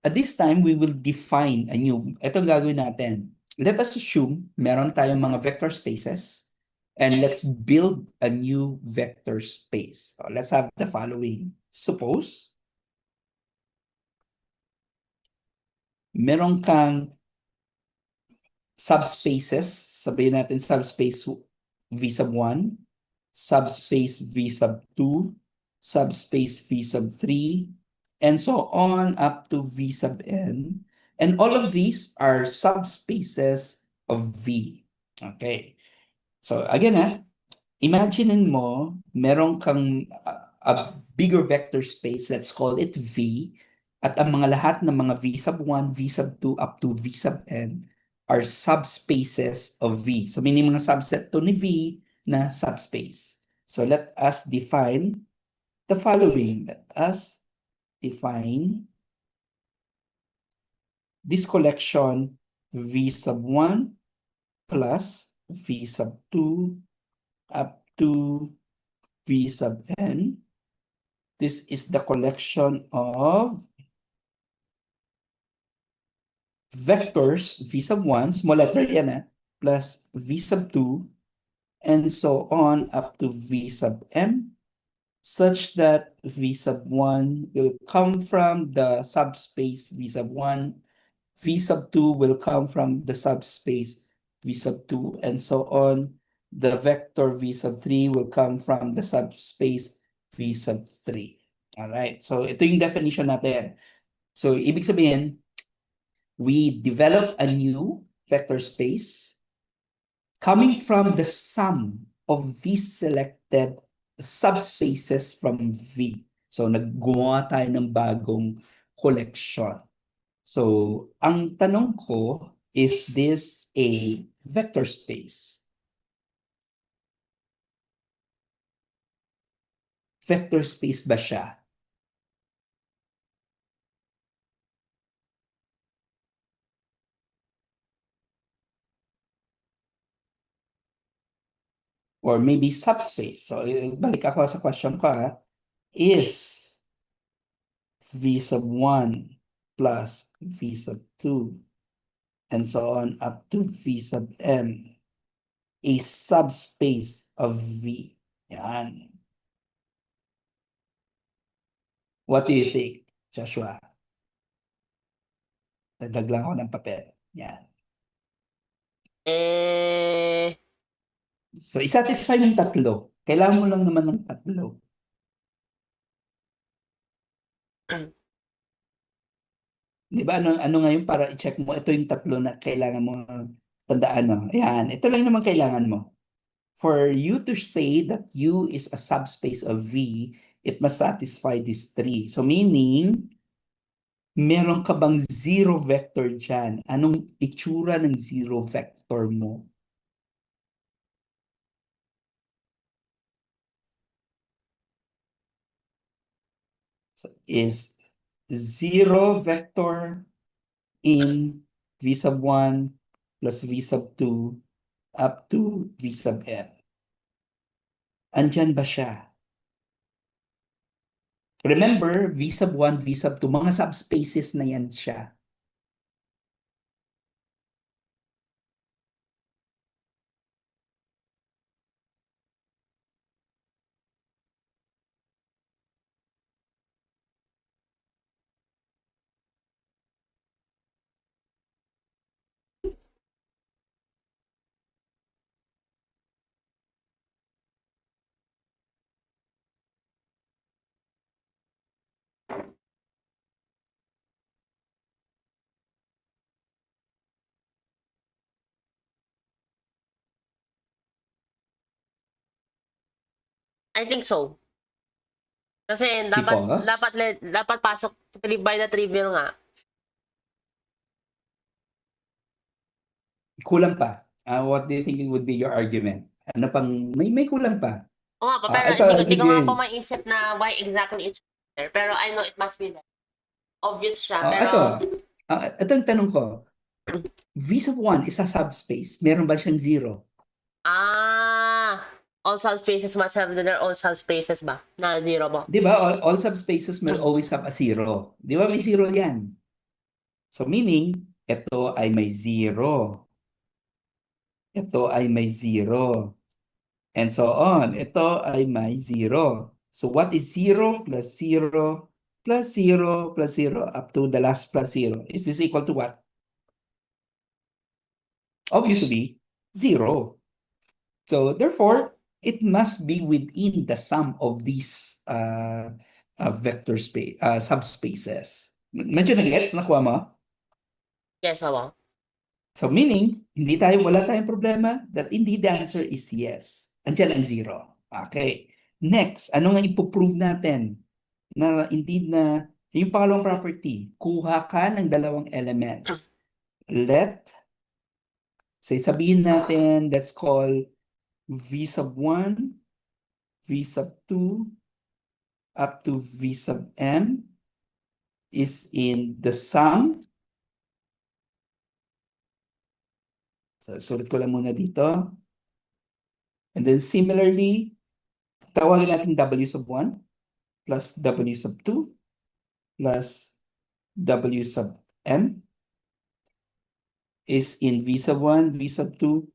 A: at this time, we will define a new, ito ang gagawin natin. Let us assume meron tayong mga vector spaces and let's build a new vector space. So let's have the following. Suppose, meron kang subspaces, sabihin natin subspace V sub 1, subspace V sub 2, subspace V sub 3, and so on up to V sub n. And all of these are subspaces of V. Okay. So again, imaginein mo, meron kang a bigger vector space, let's call it V, at ang mga lahat ng mga V sub 1, V sub 2, up to V sub n are subspaces of V. So meaning mga subset to ni V na subspace. So let us define the following. Let us define this collection V sub 1 plus V sub 2 up to V sub n. This is the collection of vectors V sub 1, small letter yan plus V sub 2, and so on up to V sub m, such that V sub 1 will come from the subspace V sub 1, V sub 2 will come from the subspace V sub 2, and so on. The vector V sub 3 will come from the subspace V sub 3. Alright, so ito yung definition natin. So, ibig sabihin, we develop a new vector space coming from the sum of these selected subspaces from V. So, naggumawa tayo ng bagong collection. So, ang tanong ko, is this a vector space? Vector space ba siya? Or maybe subspace. So, balik ako sa question ko is V sub 1 plus V sub 2 and so on up to V sub m a subspace of V. Yan. What do you think, Joshua? Dagdag lang ako ng papel. Yan. So, isatisfy mo yung tatlo. Kailangan mo lang naman ng tatlo. Di ba? Ano ngayon para i-check mo? Ito yung tatlo na kailangan mo tandaan. No? Ayan. Ito lang naman kailangan mo. For you to say that U is a subspace of V, it must satisfy these three. So meaning, meron ka bang zero vector dyan? Anong itsura ng zero vector mo? So is zero vector in V sub 1 plus V sub 2 up to V sub n. Andyan ba siya? Remember, V sub 1, V sub 2, mga subspaces na yan siya.
B: I think so. Kasi dapat
A: Because
B: dapat pasok by the trivial nga.
A: kulang pa. What do you think would be your argument? Ano pang may kulang pa?
B: Oo nga pa, pero
A: Ito, I'll
B: hindi
A: give
B: ko nga
A: you.
B: po maisip na why exactly it's there. Pero I know it must be there. Obvious siya,
A: Ito.
B: pero
A: Ito ang tanong ko. V sub 1 is a subspace. Meron ba siyang zero?
B: all subspaces must have their own subspaces ba? Na zero mo.
A: Di ba? All subspaces will always have a zero. Di ba? May zero yan. So meaning, ito ay may zero. Ito ay may zero. And so on. Ito ay may zero. So what is 0 plus 0 plus 0 plus 0 up to the last plus 0? Is this equal to what? Obviously, 0. So therefore, it must be within the sum of these vector space subspaces. Medyo na-gets? Nakuha mo?
B: Yes, awa.
A: So meaning, wala tayong problema that indeed the answer is yes. Andiyan ang zero. Okay. Next, ano nga ipoprove natin? Na indeed na yung pangalawang property, kuha ka ng dalawang elements. Sabihin natin, let's call V sub 1, V sub 2, up to V sub m is in the sum. So, sulit ko lang muna dito. And then similarly, tawagin natin W sub 1 plus W sub 2 plus W sub m is in V sub 1, V sub 2,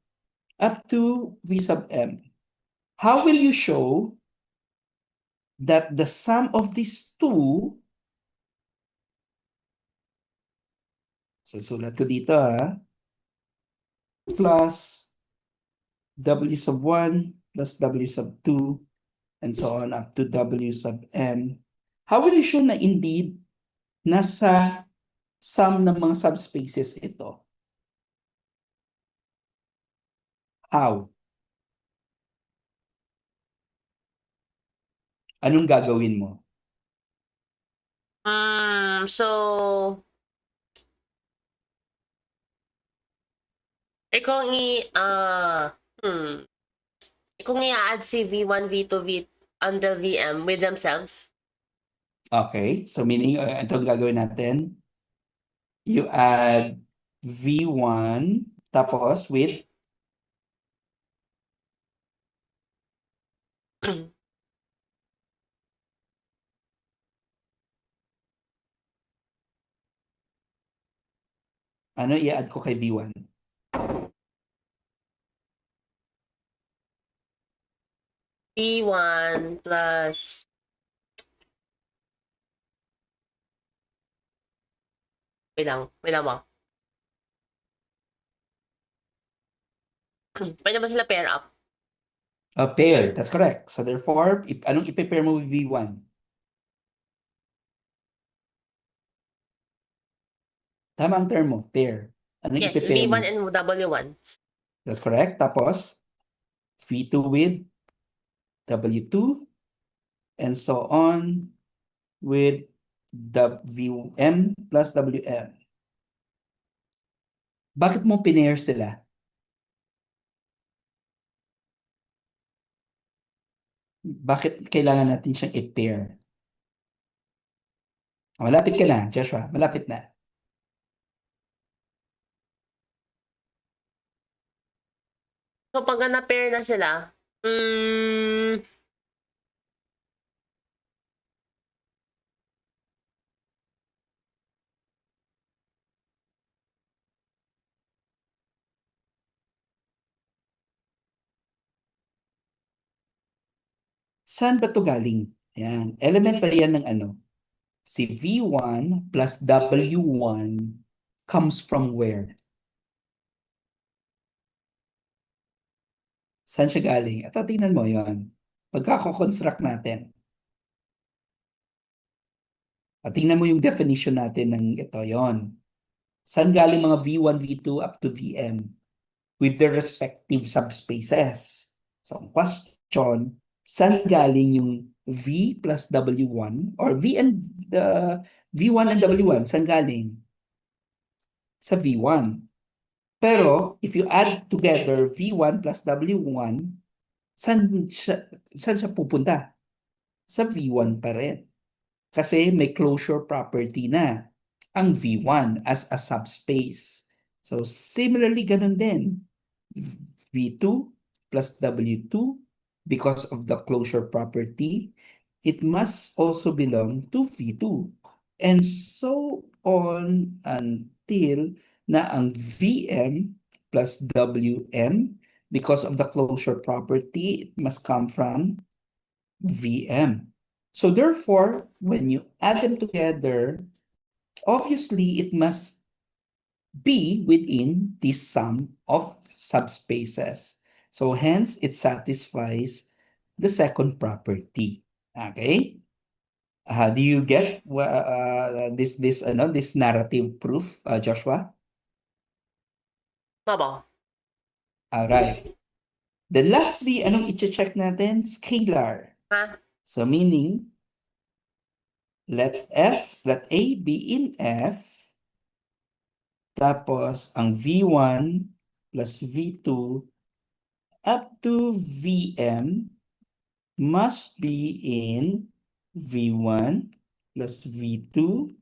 A: up to V sub m. How will you show that the sum of these two, so sulat ko dito plus W sub 1 plus W sub 2 and so on up to W sub m. How will you show na indeed nasa sum ng mga subspaces ito? How? Anong gagawin mo?
B: So ikaw ikaw i-add si V1, V2, until VM with themselves.
A: Okay, so meaning, ito ang gagawin natin. You add V1, tapos with ano i-add ko kay V1?
B: V1 plus wait lang mo. Pwede ba sila pair up?
A: A pair, that's correct. So therefore, anong ipe-pair mo with V1? Tama ang term mo, pair. Anong
B: Yes,
A: ipe-pair mo?
B: V1 and W1.
A: That's correct. Tapos, V2 with W2 and so on with WM plus WM. Bakit mo pinair sila? Bakit kailangan natin siyang i-pair? Malapit ka na, Joshua. Malapit na.
B: So pag na-pair na sila,
A: Saan ba to galing? Ayan. Element pa yan ng ano? Si V1 plus W1 comes from where? Saan siya galing? Ito, tingnan mo yon. Pagkako-construct natin. At tingnan mo yung definition natin ng ito, yon. Saan galing mga V1, V2 up to Vm? With their respective subspaces. So, ang question, Saan galing yung V plus W1 or V1 and W1, saan galing? Sa V1. Pero if you add together V1 plus W1, saan siya pupunta? Sa V1 pa rin. Kasi may closure property na ang V1 as a subspace. So similarly, ganun din. V2 plus W2, because of the closure property, it must also belong to V2. And so on until na ang Vm plus Wm, because of the closure property, it must come from Vm. So therefore, when you add them together, obviously it must be within this sum of subspaces. So hence, it satisfies the second property. Okay? Do you get this narrative proof, Joshua?
B: Opo.
A: All right. Then lastly, anong i-check natin? Scalar.
B: Ha?
A: So meaning, let A be in F, tapos ang V1 plus V2 up to Vm must be in V1 plus V2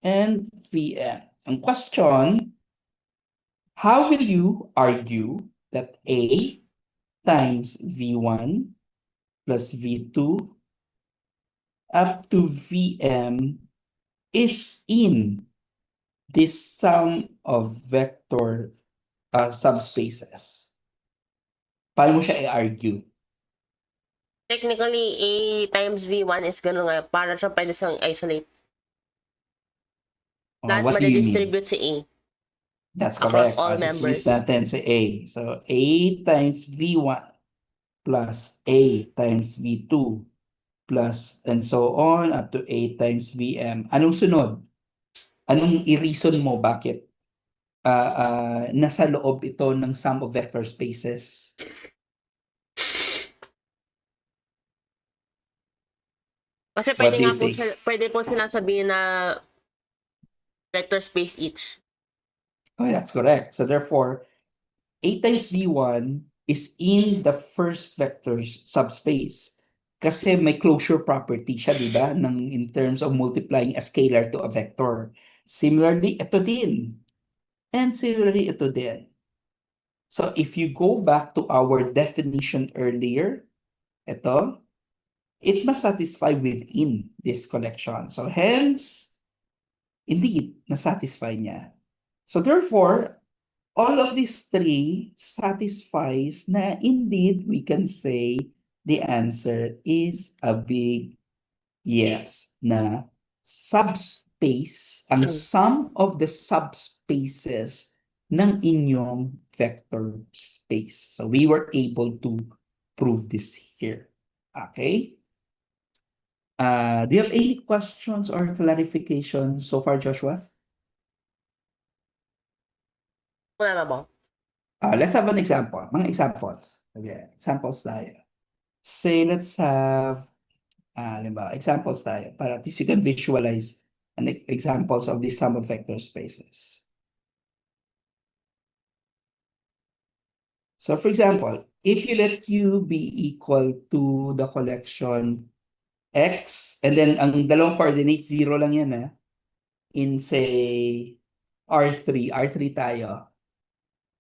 A: and Vm. Ang question, how will you argue that A times V1 plus V2 up to Vm is in this sum of vector subspaces? Paano mo siya i-argue?
B: Technically, A times V1 is gano'n nga. Para siya pwede siyang isolate. Lahat
A: What do you mean?
B: madidistribute si A.
A: That's
B: Across
A: correct.
B: all
A: Distribute
B: members.
A: natin sa A. So, A times V1 plus A times V2 plus and so on up to A times Vm. Anong sunod? Anong i-reason mo bakit nasa loob ito ng sum of vector spaces?
B: Kasi
A: What
B: pwede
A: do
B: nga
A: you
B: po
A: think?
B: pwede po sinasabihin na vector space each.
A: Oh, that's correct. So therefore, A times V1 is in the first vector's subspace. Kasi may closure property siya, di ba? In terms of multiplying a scalar to a vector. Similarly, ito din. And similarly, ito din. So if you go back to our definition earlier, ito, it must satisfy within this collection. So hence, indeed, nasatisfy niya. So therefore, all of these three satisfies na indeed we can say the answer is a big yes na subspace, ang sum of the subspaces ng inyong vector space. So we were able to prove this here. Okay? Do you have any questions or clarifications so far, Joshua?
B: Wala na ba?
A: Let's have an example. Mga examples. Okay, examples tayo. Say, let's have, halimbawa, examples tayo para at least you can visualize examples of these sum of vector spaces. So, for example, if you let U be equal to the collection X, and then ang dalawang coordinates, 0 lang yan in say R3 tayo,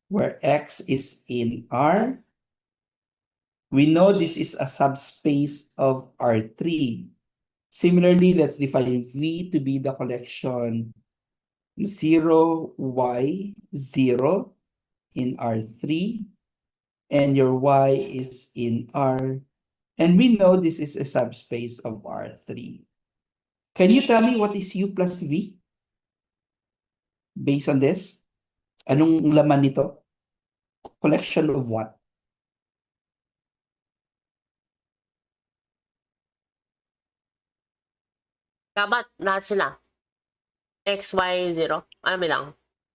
A: where X is in R. We know this is a subspace of R3. Similarly, let's define V to be the collection 0, Y, 0 in R3, and your Y is in R. And we know this is a subspace of R3. Can you tell me what is U plus V? Based on this? Anong laman nito? Collection of what?
B: Dapat lahat sila. X, Y, 0. Ano bilang?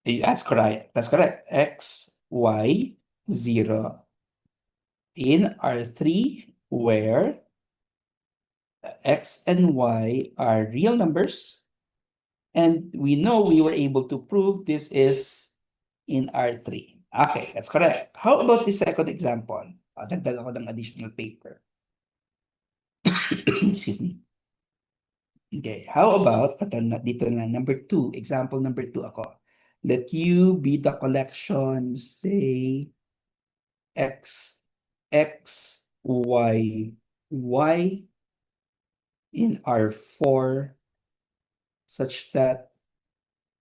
A: That's correct. That's correct. X, Y, 0 in R3 where x and y are real numbers, and we know we were able to prove this is in R3. Okay, that's correct. How about the second example? Dagdag ako ng additional paper. Excuse me. Okay, how about, dito na, number 2, example number 2 ako. Let U be the collection, say, X, X, Y, Y in R4 such that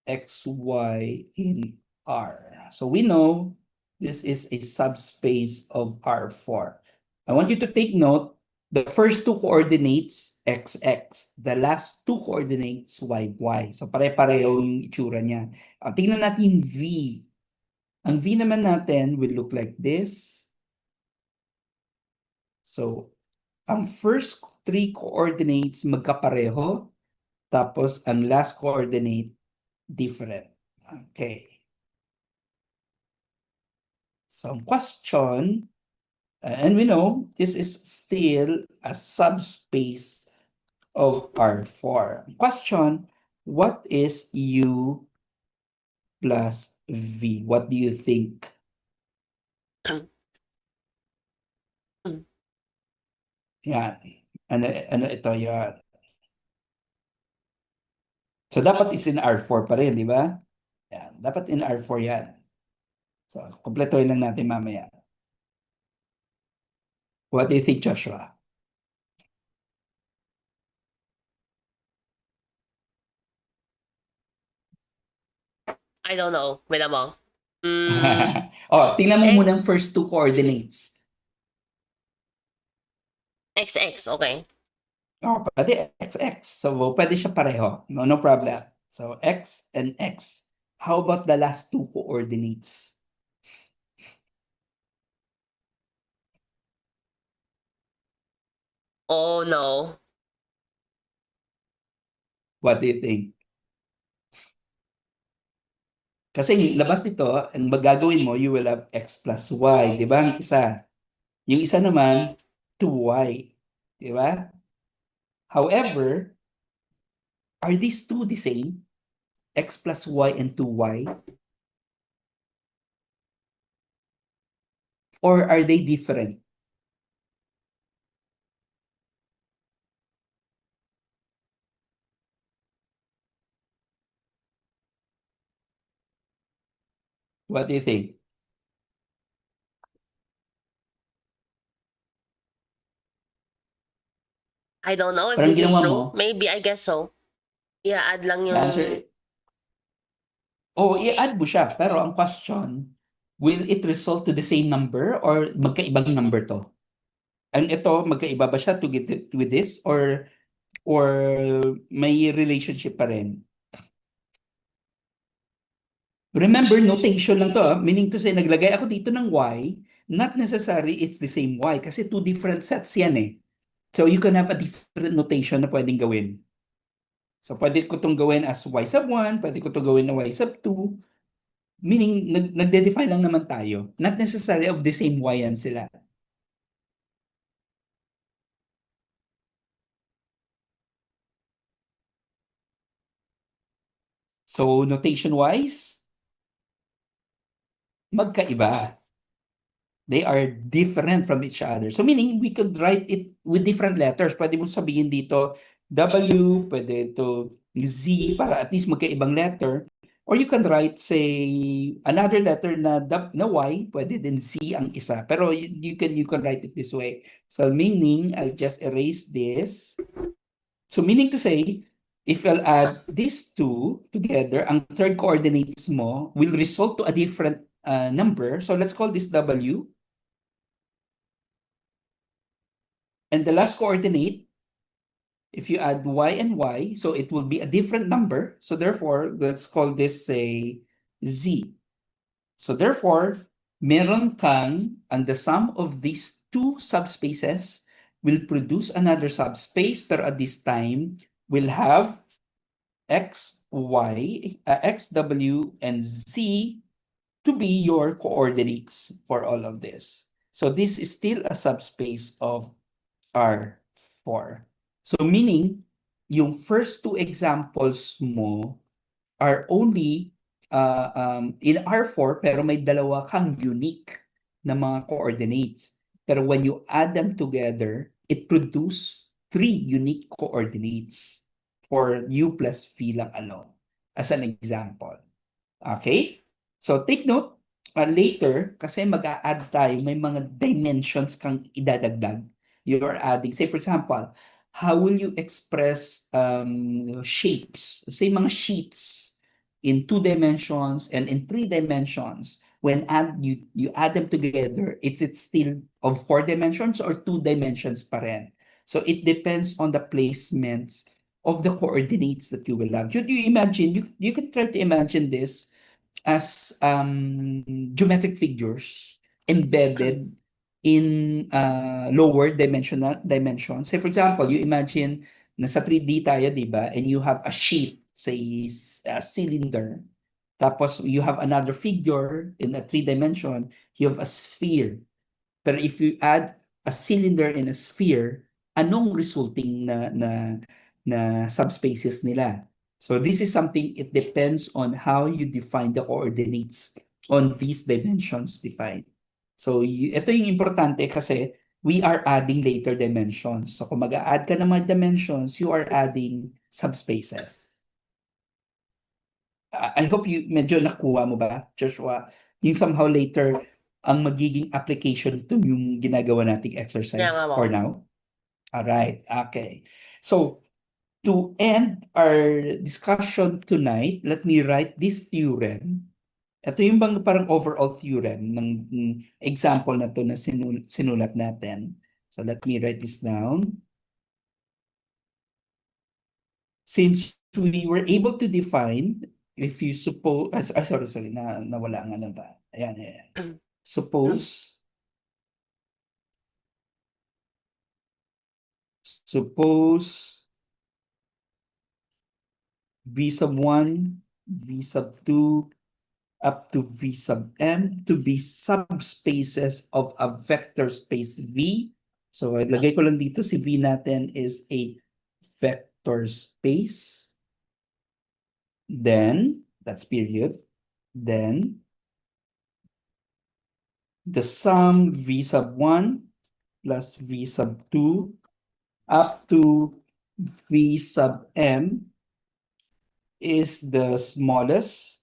A: X, Y in R. So we know this is a subspace of R4. I want you to take note, the first two coordinates, X, X. The last two coordinates, Y, Y. So pare-pareho yung itsura niya. Tingnan natin yung V. Ang V naman natin will look like this. So, ang first three coordinates magkapareho, tapos ang last coordinate different. Okay. So, ang question, and we know this is still a subspace of R4. Question, what is U plus V? What do you think? Yan. Ano ito yan? So, dapat is in R4 pa rin, di ba? Yan. Dapat in R4 yan. So, kumpletuhin lang natin mamaya. What do you think, Joshua?
B: I don't know. Wait a mo.
A: Tingnan mo muna ang
B: X.
A: first two coordinates.
B: XX, okay.
A: Pwede XX. So, pwede siya pareho. No problem. So, X and X. How about the last two coordinates?
B: Oh no.
A: What do you think? Kasi labas nito, ang magagawin mo, you will have X plus Y. Di ba? Ang isa. Yung isa naman, 2Y. Di ba? However, are these two the same? X plus Y and 2Y? Or are they different? What do you think?
B: I don't know if
A: Parang
B: this is
A: ginawa
B: true.
A: mo,
B: Maybe, I guess so. I-add lang
A: the
B: yung...
A: answer, i-add mo siya. Pero ang question, will it result to the same number or magkaibang number to? And ito, magkaiba ba siya to get it with this or may relationship pa rin? Remember, notation lang to. Meaning to say, naglagay ako dito ng Y, not necessarily it's the same Y kasi two different sets yan eh. So you can have a different notation na pwedeng gawin. So pwede ko itong gawin as Y sub 1, pwede ko itong gawin na Y sub 2. Meaning, nagde-define lang naman tayo. Not necessarily of the same Y yan sila. So notation-wise, magkaiba. They are different from each other. So meaning, we could write it with different letters. Pwede mo sabihin dito, W, pwede ito Z, para at least magkaibang letter. Or you can write, say, another letter na Y, pwede din Z ang isa. Pero you can write it this way. So meaning, I'll just erase this. So meaning to say, if I'll add these two together, ang third coordinates mo will result to a different number. So let's call this W. And the last coordinate, if you add Y and Y, so it will be a different number. So therefore, let's call this, say, Z. So therefore, meron kang, and the sum of these two subspaces will produce another subspace, pero at this time, we'll have X, Y, X, W, and Z to be your coordinates for all of this. So this is still a subspace of are 4. So meaning, yung first two examples mo are only in R4 pero may dalawa kang unique na mga coordinates. Pero when you add them together, it produce 3 unique coordinates for U plus V lang alone. As an example. Okay? So take note, later, kasi mag-a-add tayo, may mga dimensions kang idadagdag. You are adding, say for example, how will you express shapes, say mga sheets in 2 dimensions and in 3 dimensions. When you add them together, it's still of 4 dimensions or 2 dimensions pa rin. So it depends on the placements of the coordinates that you will have. Should you imagine, you can try to imagine this as geometric figures embedded in lower dimensions. Say for example, you imagine nasa 3D tayo, di ba? And you have a sheet, say a cylinder. Tapos you have another figure in a 3 dimension, you have a sphere. Pero if you add a cylinder and a sphere, anong resulting na subspaces nila? So this is something, it depends on how you define the coordinates on these dimensions defined. So ito yung importante kasi we are adding later dimensions. So kung mag-a-add ka ng mga dimensions, you are adding subspaces. I hope you medyo nakuha mo ba, Joshua? Yung somehow later, ang magiging application ito yung ginagawa nating exercise
B: Yeah,
A: for now. Alright, okay. So, to end our discussion tonight, let me write this theorem. Ito yung bang parang overall theorem ng example na to na sinulat natin. So, let me write this down. Since we were able to define, if you suppose, sorry, nawala ang ano ba? Ayan. Suppose V sub 1, V sub 2, up to V sub m to be subspaces of a vector space V. So, lagay ko lang dito si V natin is a vector space. Then, that's period. Then, the sum V sub 1 plus V sub 2 up to V sub m is the smallest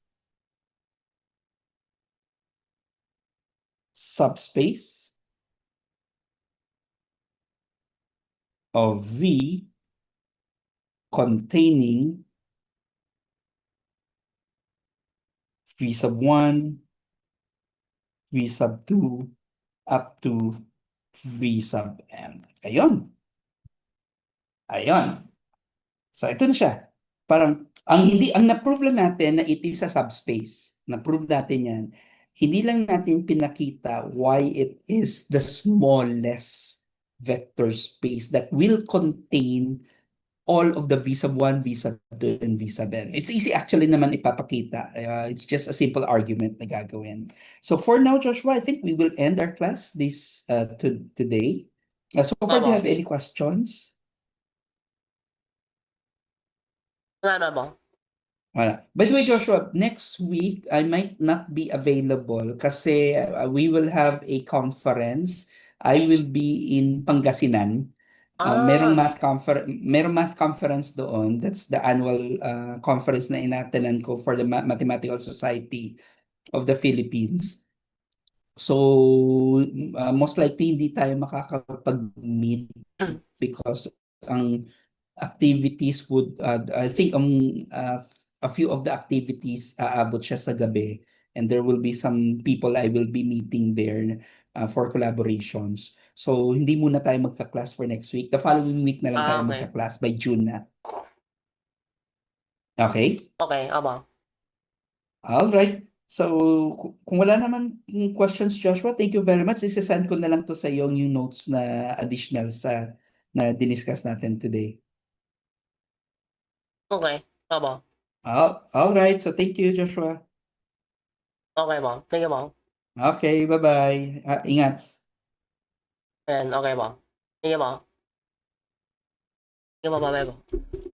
A: subspace of V containing V sub 1, V sub 2, up to V sub m. Ayun. So ito na siya. Parang ang na-prove lang natin na it is a subspace. Na-prove natin yan. Hindi lang natin pinakita why it is the smallest vector space that will contain all of the V sub 1, V sub 2, and V sub n. It's easy actually naman ipapakita. It's just a simple argument na gagawin. So for now, Joshua, I think we will end our class today. So far, do you have any questions?
B: Wala na ba?
A: Wala. By the way, Joshua, next week I might not be available kasi we will have a conference. I will be in Pangasinan. Merong math conference doon. That's the annual conference na inatenan ko for the Mathematical Society of the Philippines. So, most likely hindi tayo makakapag-meet because ang activities would, I think a few of the activities aabot siya sa gabi, and there will be some people I will be meeting there for collaborations. So, hindi muna tayo magka-class for next week. The following week na lang tayo
B: Okay.
A: magka-class by June na. Okay?
B: Okay, aba.
A: Alright. So, kung wala naman questions, Joshua, thank you very much. Isasend ko na lang to sa iyo yung notes na additional na diniscuss natin today.
B: Okay, aba.
A: Alright. So, thank you, Joshua.
B: Okay ba? Thank you ba?
A: Okay, bye-bye. Ingat.
B: And okay ba? Thank you ba? Sige po, bye po.